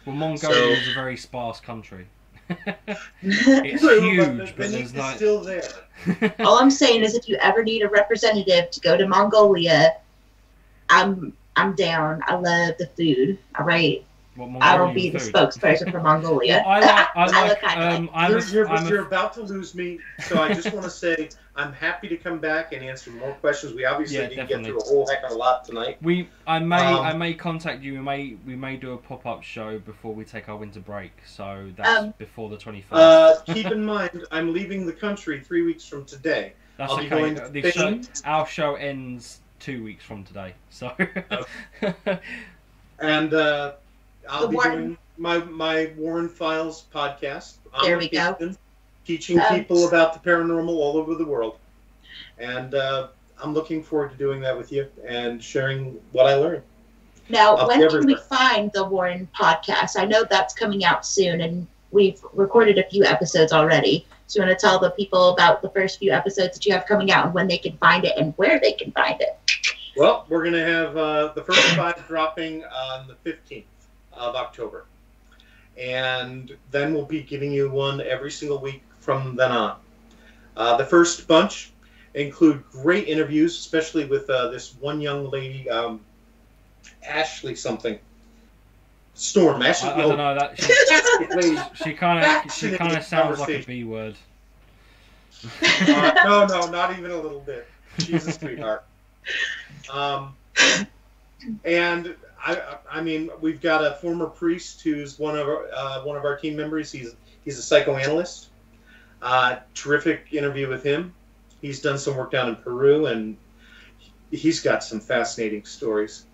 Well, Mongolia is a very sparse country. It's huge, but there's like... still there. All I'm saying is if you ever need a representative to go to Mongolia, I'm down. I love the food. All right. I will be the spokesperson for Mongolia. You're about to lose me, so I just want to say I'm happy to come back and answer more questions. We obviously didn't get through a whole heck of a lot tonight. I may contact you. We may do a pop-up show before we take our winter break, so that's before the 21st. Keep in mind, I'm leaving the country 3 weeks from today. That's I'll okay. be going to Our show ends 2 weeks from today, so. And I'll be doing my Warren Files podcast. There we go. Teaching people about the paranormal all over the world. And I'm looking forward to doing that with you and sharing what I learned. Now, when can we find the Warren podcast? I know that's coming out soon, and we've recorded a few episodes already. So you want to tell the people about the first few episodes that you have coming out and when they can find it and where they can find it? Well, we're going to have the first 5 dropping on the 15th of October. And then we'll be giving you one every single week from then on. The first bunch include great interviews, especially with this one young lady, Ashley something. Storm. Ashley. I don't know that. She kind of sounds like a B word. No, not even a little bit. She's a sweetheart. And I mean, we've got a former priest who's one of our team members. He's a psychoanalyst. Terrific interview with him. He's done some work down in Peru, and he's got some fascinating stories.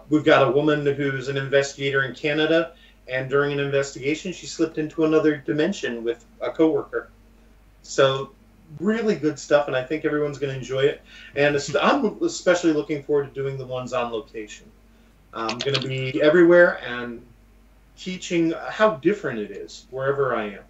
We've got a woman who's an investigator in Canada, and during an investigation, she slipped into another dimension with a coworker. So, really good stuff, and I think everyone's going to enjoy it. And I'm especially looking forward to doing the ones on location. I'm going to be everywhere and teaching how different it is wherever I am.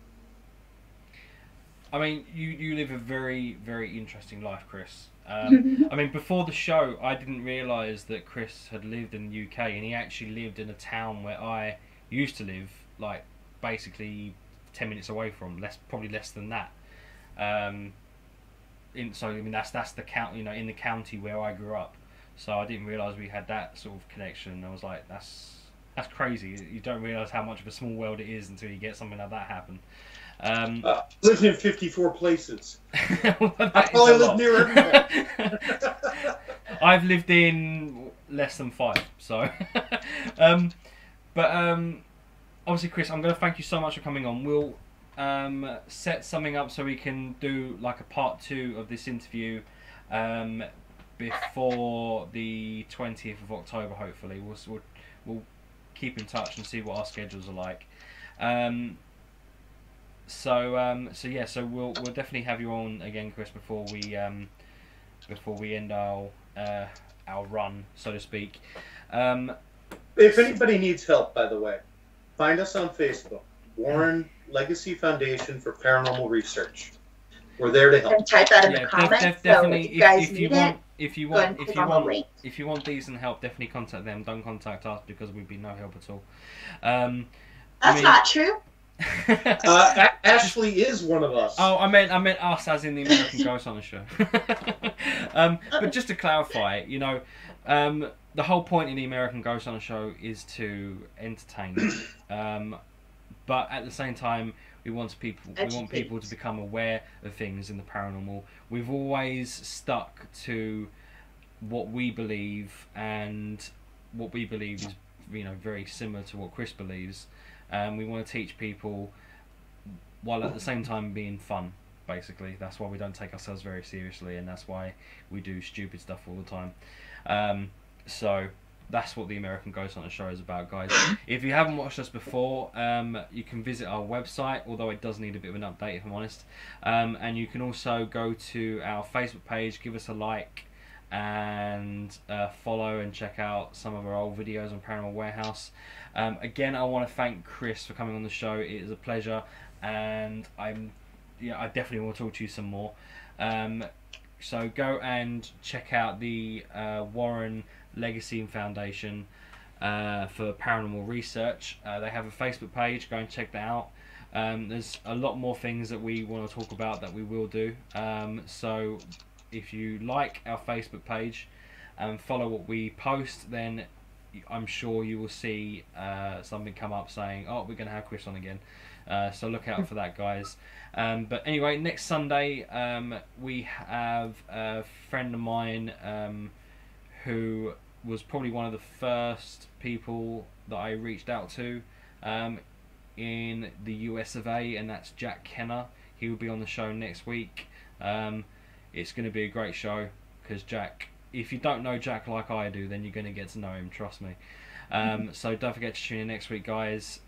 I mean, you live a very, very interesting life, Chris. I mean, before the show, I didn't realise that Chris had lived in the UK, and he actually lived in a town where I used to live, like basically 10 minutes away from, probably less than that. So I mean, that's the county, in the county where I grew up. So I didn't realise we had that sort of connection. I was like, that's crazy. You don't realise how much of a small world it is until you get something like that happen. Lived in 54 places. Well, I probably live near everywhere. I've lived in less than 5, so. But obviously, Chris, I'm going to thank you so much for coming on. We'll set something up so we can do like a part 2 of this interview before the 20th of October. Hopefully, we'll keep in touch and see what our schedules are like. So we'll definitely have you on again, Chris, before we end our run, so to speak. If anybody needs help, by the way, find us on Facebook, Warren Legacy Foundation for Paranormal Research. We're there to help. And type that in the comments. Definitely, so if you guys if you want decent help, definitely contact them. Don't contact us because we'd be no help at all. That's not true. Ashley is one of us. Oh, I meant us as in the American Ghost Hunter show. But just to clarify, the whole point in the American Ghost Hunter show is to entertain. But at the same time, we want people to become aware of things in the paranormal. We've always stuck to what we believe, and what we believe is very similar to what Chris believes. We want to teach people while at the same time being fun, basically. That's why we don't take ourselves very seriously, and that's why we do stupid stuff all the time. So that's what the American Ghost Hunter show is about, guys. If you haven't watched us before, you can visit our website, although it does need a bit of an update, if I'm honest. And you can also go to our Facebook page, give us a like, and follow and check out some of our old videos on Paranormal Warehouse. Again, I want to thank Chris for coming on the show. It is a pleasure, and I definitely want to talk to you some more. So go and check out the Warren Legacy Foundation for Paranormal Research. They have a Facebook page. Go and check that out. There's a lot more things that we want to talk about that we will do. So if you like our Facebook page and follow what we post, then I'm sure you will see something come up saying, oh, we're going to have Chris on again. So look out for that, guys. But anyway, next Sunday we have a friend of mine who was probably one of the first people that I reached out to in the US of A, and that's Jack Kenner. He will be on the show next week. It's going to be a great show because Jack, if you don't know Jack like I do, then you're going to get to know him, trust me. So don't forget to tune in next week, guys.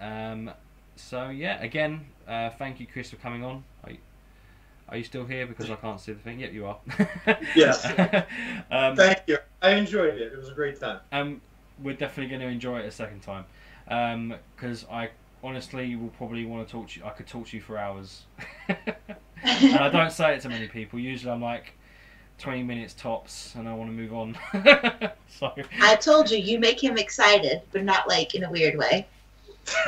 So yeah, again, thank you, Chris, for coming on. Are you still here? Because I can't see the thing. Yep, you are. Yes. Thank you. I enjoyed it. It was a great time. we're definitely going to enjoy it a second time, because I honestly will probably want to talk to you. I could talk to you for hours, and I don't say it to many people. Usually, I'm like 20 minutes tops, and I want to move on. So I told you, you make him excited, but not like in a weird way.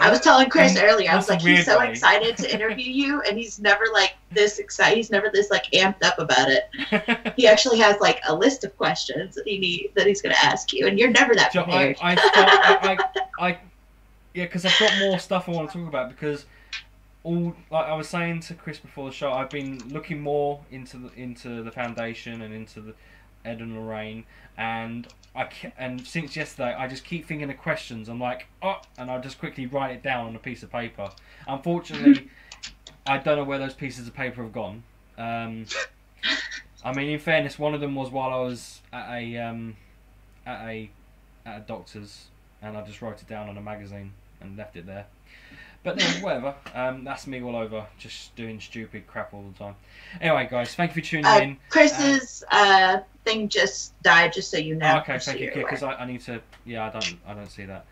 I was telling Chris earlier, I was like, he's so excited to interview you, and he's never like this excited. He's never this like amped up about it. He actually has like a list of questions that he's going to ask you, and you're never that prepared. Yeah, because I've got more stuff I want to talk about, because like I was saying to Chris before the show, I've been looking more into the foundation and into the Ed and Lorraine, and since yesterday I just keep thinking of questions. I'm like, oh, and I'll just quickly write it down on a piece of paper. Unfortunately, I don't know where those pieces of paper have gone. I mean, in fairness, one of them was while I was at a doctor's, and I just wrote it down on a magazine and left it there. But then, whatever. That's me all over, just doing stupid crap all the time. Anyway, guys, thank you for tuning in. Chris's thing just died, just so you know. Okay, thank you, because I need to. Yeah, I don't see that.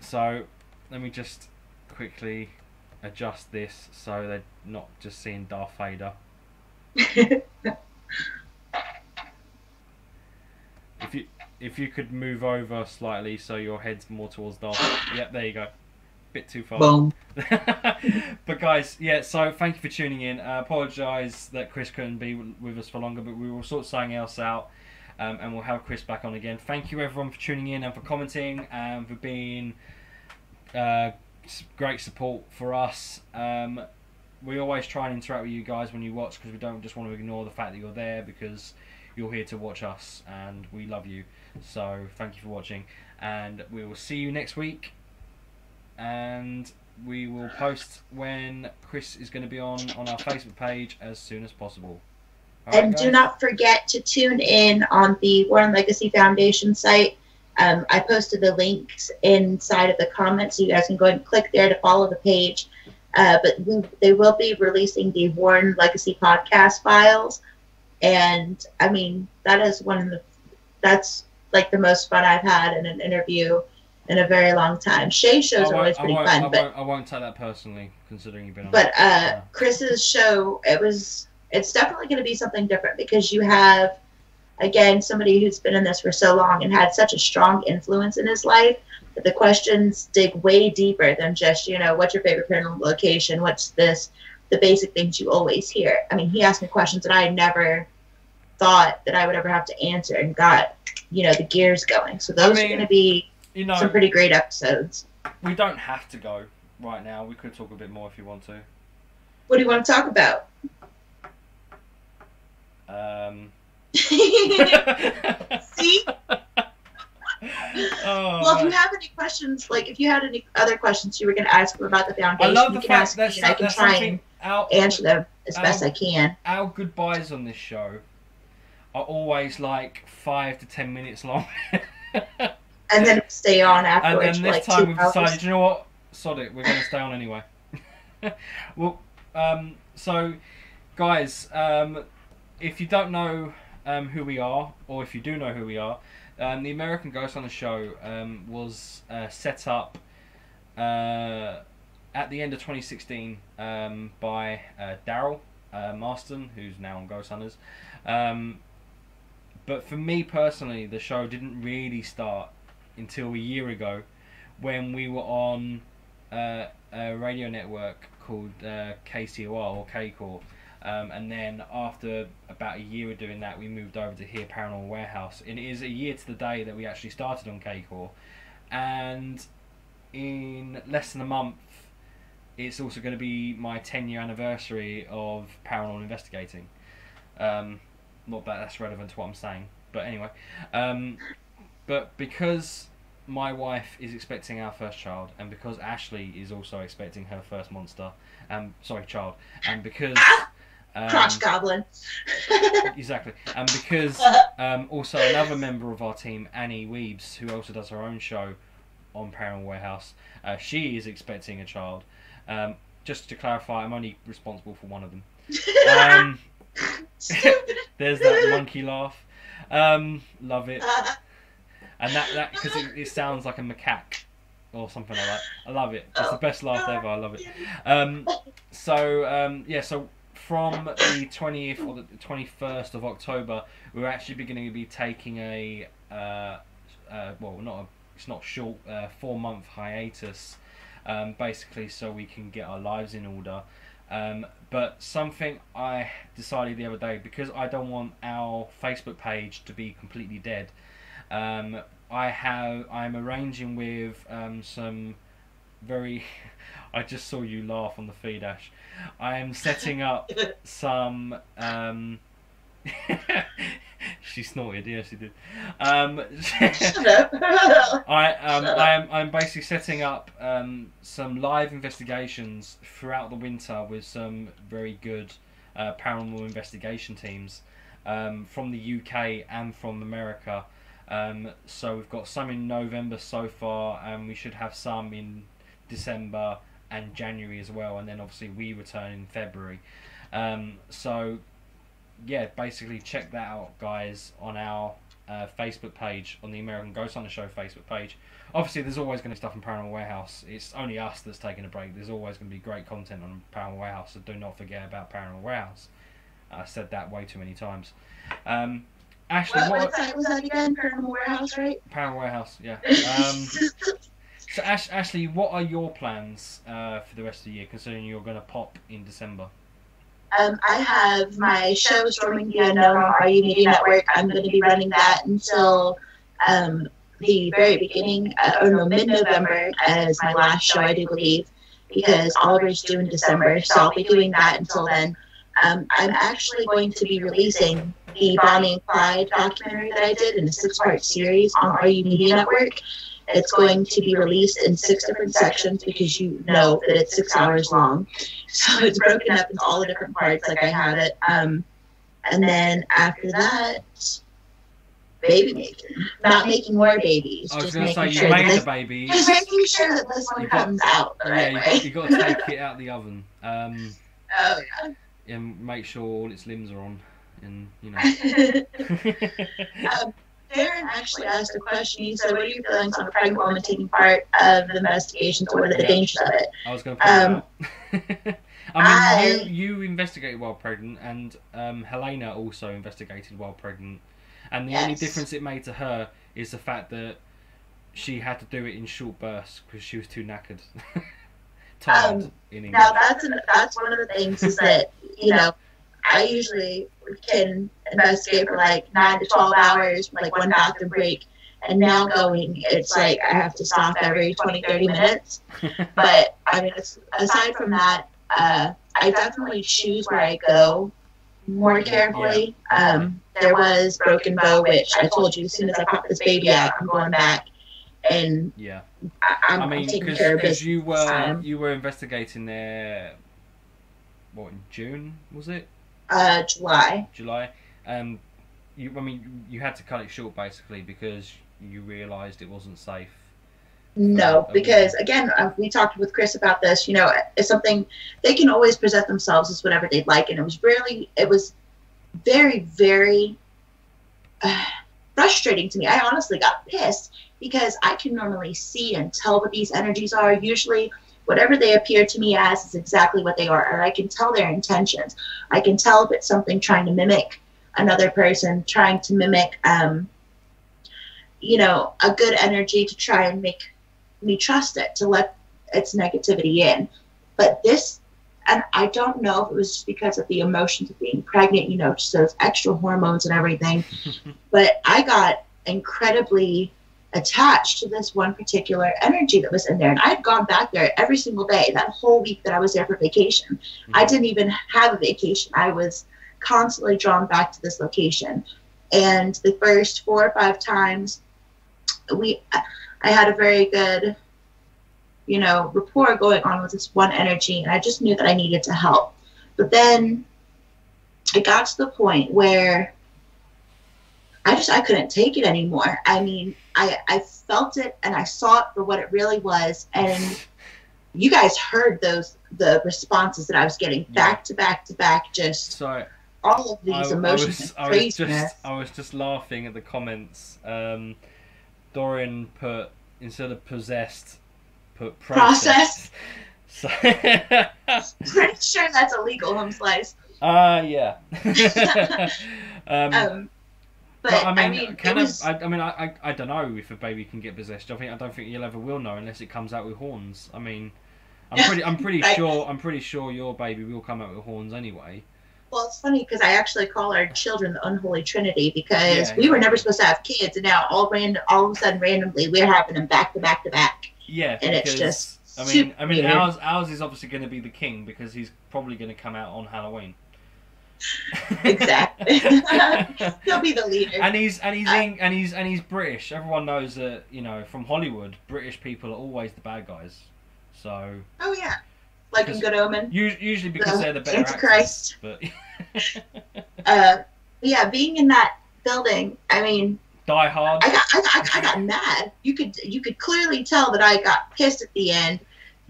So let me just quickly adjust this so they're not just seeing Darth Vader. If you could move over slightly so your head's more towards Darth. Yep, there you go. Bit too far. Boom. But guys, yeah, so thank you for tuning in. I apologise that Chris couldn't be with us for longer, but we will sort something else out, and we'll have Chris back on again. Thank you everyone for tuning in and for commenting and for being great support for us. We always try and interact with you guys when you watch, because we don't just want to ignore the fact that you're there, because you're here to watch us and we love you. So thank you for watching, and we will see you next week. And we will post when Chris is going to be on our Facebook page as soon as possible. And do not forget to tune in on the Warren Legacy Foundation site. I posted the links inside of the comments, so you guys can go ahead and click there to follow the page. But they will be releasing the Warren Legacy podcast files. And, I mean, that's like the most fun I've had in an interview in a very long time. Shay's shows are always pretty fun, but I won't take that personally, considering you've been on. But Chris's show, it's definitely going to be something different, because you have, again, somebody who's been in this for so long and had such a strong influence in his life that the questions dig way deeper than just, what's your favorite paranormal location? What's this? The basic things you always hear. I mean, he asked me questions that I never thought that I would ever have to answer, and got, the gears going. So those are going to be some pretty great episodes. We don't have to go right now. We could talk a bit more if you want to. What do you want to talk about? See? Well, if you have any questions, like if you had any other questions you were going to ask him about the foundation, you can ask me, and I can try and answer them as best I can. Our goodbyes on this show are always like 5 to 10 minutes long. And then stay on afterwards. And then this time we've decided, you know what? Sod it, we're going to stay on anyway. Well, so, guys, if you don't know who we are, or if you do know who we are, the American Ghost Hunter show was set up at the end of 2016 by Daryl Marston, who's now on Ghost Hunters. But for me personally, the show didn't really start until a year ago, when we were on a radio network called KCOR or KCOR, and then after about a year of doing that, we moved over to here, Paranormal Warehouse, and it is a year to the day that we actually started on KCOR, and in less than a month it's also going to be my 10-year anniversary of paranormal investigating. Not that that's relevant to what I'm saying, but anyway. But because my wife is expecting our first child, and because Ashley is also expecting her first monster, child, and because crotch goblin. Exactly, and because also another member of our team, Annie Weebs, who also does her own show on Paranormal Warehouse, she is expecting a child. Just to clarify, I'm only responsible for one of them. There's that monkey laugh. Love it. And that because it sounds like a macaque or something like that. I love it. It's the best laugh ever. I love it. So from the 20th or the 21st of October, we're actually beginning to be taking a it's not short, 4-month hiatus, basically so we can get our lives in order. But something I decided the other day, because I don't want our Facebook page to be completely dead, I'm arranging with some very I just saw you laugh on the feed, Ash. I am setting up some she snorted, yeah she did. I'm basically setting up some live investigations throughout the winter with some very good paranormal investigation teams from the UK and from America. So we've got some in November so far, and we should have some in December and January as well, and then obviously we return in February. So yeah, basically check that out, guys, on our Facebook page, on the American Ghost Hunter Show Facebook page. Obviously there's always going to be stuff in Paranormal Warehouse. It's only us that's taking a break. There's always going to be great content on Paranormal Warehouse, so do not forget about Paranormal Warehouse. I said that way too many times. Ashley, what site was that again? Paranormal Warehouse, right? Paranormal Warehouse, yeah. So Ashley, what are your plans for the rest of the year, considering you're going to pop in December? I have my show, Storming the Unknown, on RU Media Network. I'm going to be running that until the very beginning, mid-November as my last show, I do believe, because Oliver's due in December, so I'll be doing that until then. I'm actually going to be releasing the Bonnie and Clyde documentary that I did in a 6-part series on RU Media Network. It's going to be released in 6 different sections because you know that it's 6 hours long. So it's broken up into all the different parts like I had it. And then after that, baby making. Not making more babies. I was just going to say, making you sure made that a baby. just making sure that this one comes out the right way. You got to take it out of the oven. Oh, yeah. And make sure all its limbs are on. And, you know. Darren actually asked a question. He said, what are your feelings on a pregnant woman taking part of the investigations, or what are the dangers of it? I was going to point that out. I mean, you investigated while pregnant, and Helena also investigated while pregnant. And the only difference it made to her is the fact that she had to do it in short bursts because she was too knackered. Tired in English. Now, that's one of the things is that, you know, I usually can investigate for like 9 to 12 hours, like one bathroom break. And now it's like I have to stop every 20, 30 minutes. But, I mean, aside from that, I definitely choose where I go more carefully. There was Broken Bow, which I told you as soon as I pop this baby out, I'm going back. And I'm taking care of business. You were investigating there, what, in June, was it? July. You had to cut it short basically because you realised it wasn't safe. No, because again, we talked with Chris about this. You know, it's something they can always present themselves as whatever they'd like, and it was very, very frustrating to me. I honestly got pissed because I can normally see and tell what these energies are. Usually, whatever they appear to me as is exactly what they are, or I can tell their intentions. I can tell if it's something trying to mimic another person, trying to mimic, you know, a good energy to try and make me trust it, to let its negativity in. But this, and I don't know if it was just because of the emotions of being pregnant, you know, just those extra hormones and everything, but I got incredibly attached to this one particular energy that was in there. And I'd gone back there every single day that whole week that I was there for vacation. I didn't even have a vacation. I was constantly drawn back to this location. And the first 4 or 5 times I had a very good, you know, rapport going on with this one energy, and I just knew that I needed to help. But then it got to the point where I couldn't take it anymore. I mean, I felt it and I saw it for what it really was. And you guys heard the responses that I was getting back to back to back, just so all of these emotions. I was just laughing at the comments. Dorian put, instead of possessed, put Processed. So Pretty sure that's illegal, home slice. Yeah. But I mean, I don't know if a baby can get possessed. I don't think you'll ever will know unless it comes out with horns. I mean, I'm pretty right. sure your baby will come out with horns anyway. Well, it's funny because I actually call our children the unholy trinity because we were never supposed to have kids, and now all of a sudden, randomly, we're having them back to back to back. Yeah, and it's just I mean, ours is obviously going to be the king because he's probably going to come out on Halloween. Exactly. He'll be the leader. And he's British. Everyone knows that, you know, from Hollywood, British people are always the bad guys. So. Oh yeah, like in Good Omen. Usually because they're the better Antichrist. Actors, but. Yeah, being in that building, I mean. Die Hard. I got mad. You could clearly tell that I got pissed at the end.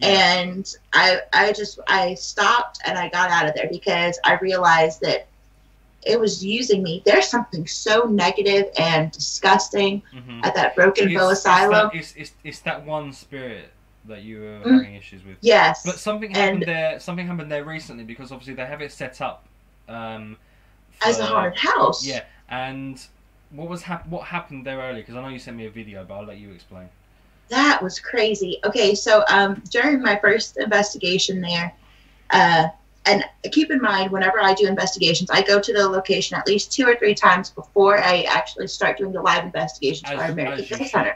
And I stopped and I got out of there because I realized that it was using me. There's something so negative and disgusting at that Broken Bow Asylum. It's that one spirit that you were having issues with. Yes. But something happened there. Something happened there recently because obviously they have it set up as a haunted house. Yeah. And what happened there earlier? Because I know you sent me a video, but I'll let you explain. That was crazy. Okay, so during my first investigation there, and keep in mind, whenever I do investigations, I go to the location at least 2 or 3 times before I actually start doing the live investigations for our American Ghost Hunter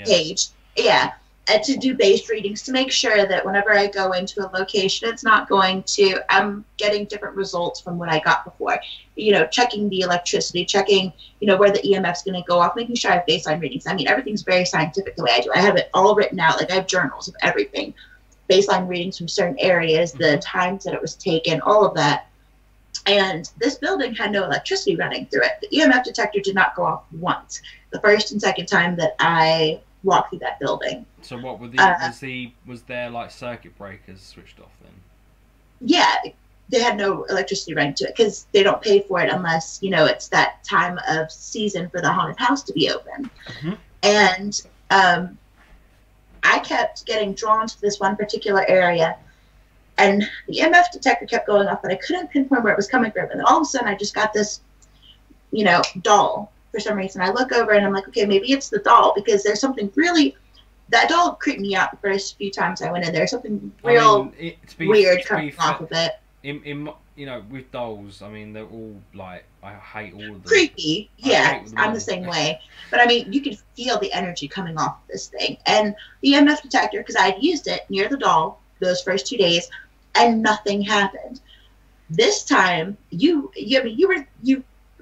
page. Yeah, and to do base readings to make sure that whenever I go into a location, it's not going to, I'm getting different results from what I got before. You know, checking the electricity, checking, you know, where the EMF's going to go off, making sure I have baseline readings. I mean, everything's very scientific the way I do. I have it all written out. Like, I have journals of everything. Baseline readings from certain areas, the times that it was taken, all of that. And this building had no electricity running through it. The EMF detector did not go off once. The first and second time that I walked through that building. So what were was there like circuit breakers switched off then? Yeah, they had no electricity running to it because they don't pay for it unless, you know, it's that time of season for the haunted house to be open. And I kept getting drawn to this one particular area, and the EMF detector kept going off, but I couldn't pinpoint where it was coming from. And then all of a sudden, I just got this, you know, doll for some reason. I look over and I'm like, okay, maybe it's the doll because there's something really. That doll creeped me out the first few times I went in there. Something weird coming off of it. In you know, with dolls, I mean, they're all like, I hate all of them. Creepy, yeah. I'm the same way. But I mean, you could feel the energy coming off of this thing. And the EMF detector, because I had used it near the doll those first 2 days, and nothing happened. This time, you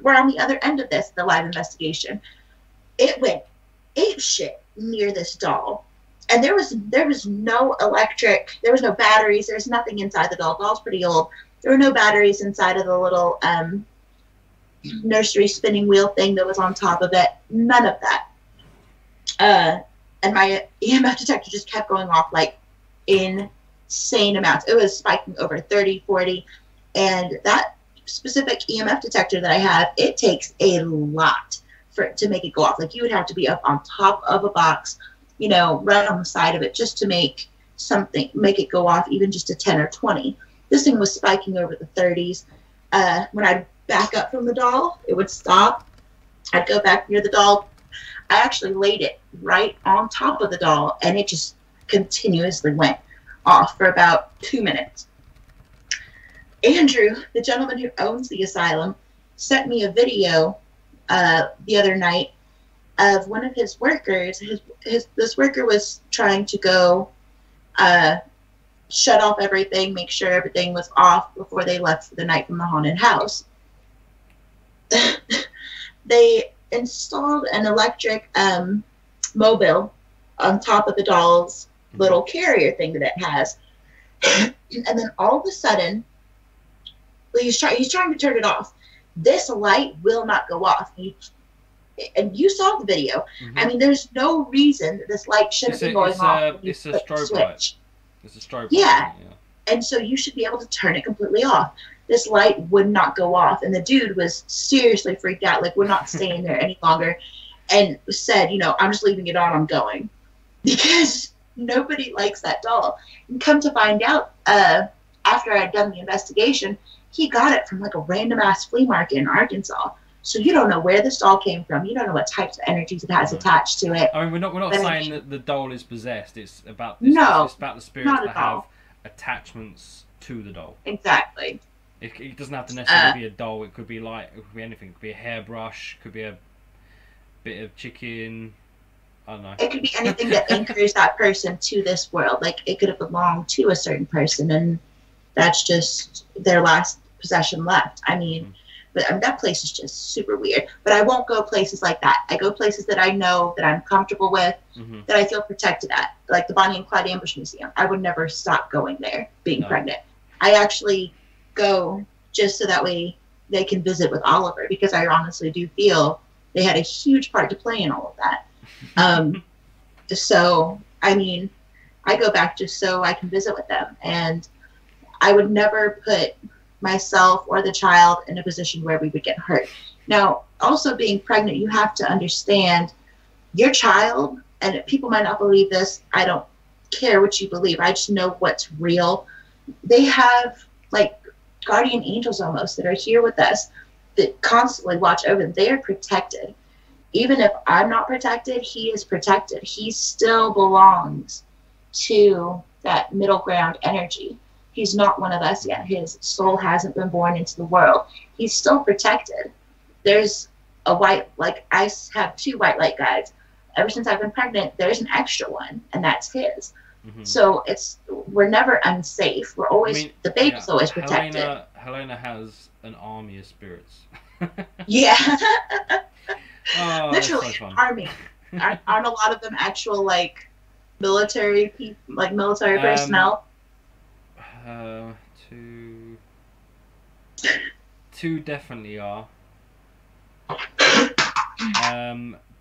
were on the other end of this, the live investigation. It went apeshit near this doll, and there was no electric, there was no batteries, there's nothing inside the doll. The doll's pretty old. There were no batteries inside of the little nursery spinning wheel thing that was on top of it. None of that. And my EMF detector just kept going off like insane amounts. It was spiking over 30, 40, and that specific EMF detector that I have, it takes a lot for it to make it go off. Like, you would have to be up on top of a box, you know, right on the side of it just to make it go off, even just a 10 or 20. This thing was spiking over the 30s. When I'd back up from the doll, it would stop. I'd go back near the doll. I actually laid it right on top of the doll, and it just continuously went off for about 2 minutes. Andrew, the gentleman who owns the asylum, sent me a video the other night of one of his workers. This worker was trying to go shut off everything, make sure everything was off before they left for the night from the haunted house. They installed an electric mobile on top of the doll's little carrier thing that it has. And then all of a sudden, he's trying to turn it off. This light will not go off. And you saw the video. I mean, there's no reason that this light shouldn't be going off. It's a strobe light. It's a strobe light. Yeah. And so you should be able to turn it completely off. This light would not go off. And the dude was seriously freaked out. Like, we're not staying there any longer. and said, I'm just leaving it on, I'm going. Because nobody likes that doll. And come to find out, after I had done the investigation, he got it from like a random ass flea market in Arkansas. So you don't know where this doll came from. You don't know what types of energies it has attached to it. I mean, we're not saying that the doll is possessed. It's about it's about the spirits that have attachments to the doll. Exactly. It doesn't have to necessarily be a doll. It could be anything. It could be a hairbrush. Could be a bit of chicken. I don't know. It could be anything that anchors that person to this world. Like, it could have belonged to a certain person, and that's just their last possession left. I mean, that place is just super weird. But I won't go places like that. I go places that I know, that I'm comfortable with, that I feel protected at. Like the Bonnie and Clyde Ambush Museum. I would never stop going there, being pregnant. I actually go just so that way they can visit with Oliver, because I honestly do feel they had a huge part to play in all of that. So, I mean, I go back just so I can visit with them. And I would never put myself or the child in a position where we would get hurt. Now, also being pregnant, you have to understand your child, and people might not believe this. I don't care what you believe. I just know what's real. They have like guardian angels almost that are here with us that constantly watch over them. They are protected. Even if I'm not protected, he is protected. He still belongs to that middle ground energy. He's not one of us yet. His soul hasn't been born into the world. He's still protected. There's a white, like I have 2 white light guides. Ever since I've been pregnant, there's an extra one, and that's his. So we're never unsafe. We're always, the baby's always protected. Helena has an army of spirits. Yeah. Oh, literally so an army. Aren't a lot of them actual like military people, like military personnel? Two definitely are.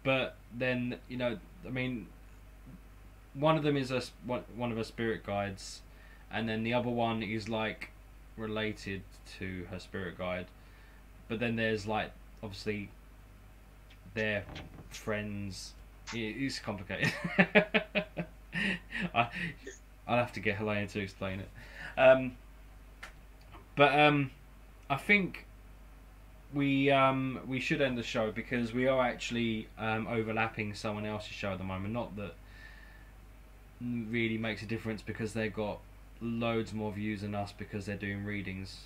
But then I mean, one of them is one of her spirit guides, and then the other one is like related to her spirit guide. But then there's like obviously their friends. It's complicated. I'll have to get Helena to explain it. But I think we should end the show, because we are actually overlapping someone else's show at the moment. Not that really makes a difference, because they've got loads more views than us because they're doing readings.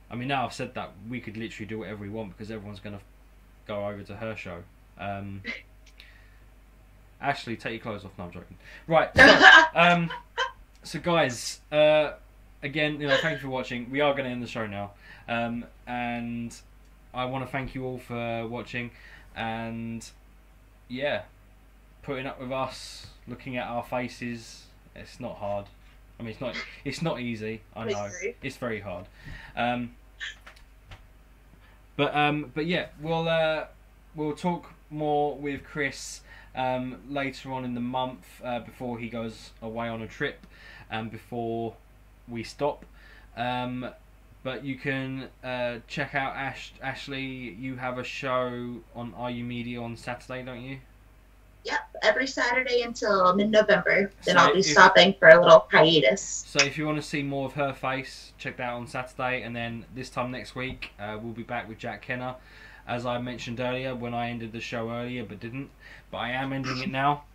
I mean, now I've said that, we could literally do whatever we want, because everyone's going to go over to her show. Ashley, take your clothes off. No, I'm joking. Right. So guys, again, thank you for watching. We are going to end the show now, and I want to thank you all for watching, and yeah, putting up with us, looking at our faces. It's not hard. I mean, it's not easy. I know it's very hard. But yeah, we'll talk more with Chris later on in the month, before he goes away on a trip, and before we stop. But you can check out Ashley. You have a show on RU Media on Saturday, don't you? Yep, every Saturday until mid-November. Then I'll be stopping for a little hiatus. So if you want to see more of her face, check that out on Saturday. And then this time next week, we'll be back with Jack Kenner. As I mentioned earlier, when I ended the show earlier, but didn't. But I am ending it now.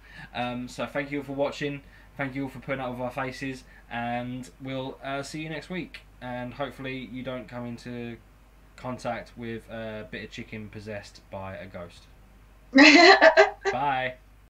So thank you all for watching. Thank you all for putting up with our faces. And we'll see you next week. And hopefully you don't come into contact with a bit of chicken possessed by a ghost. Bye.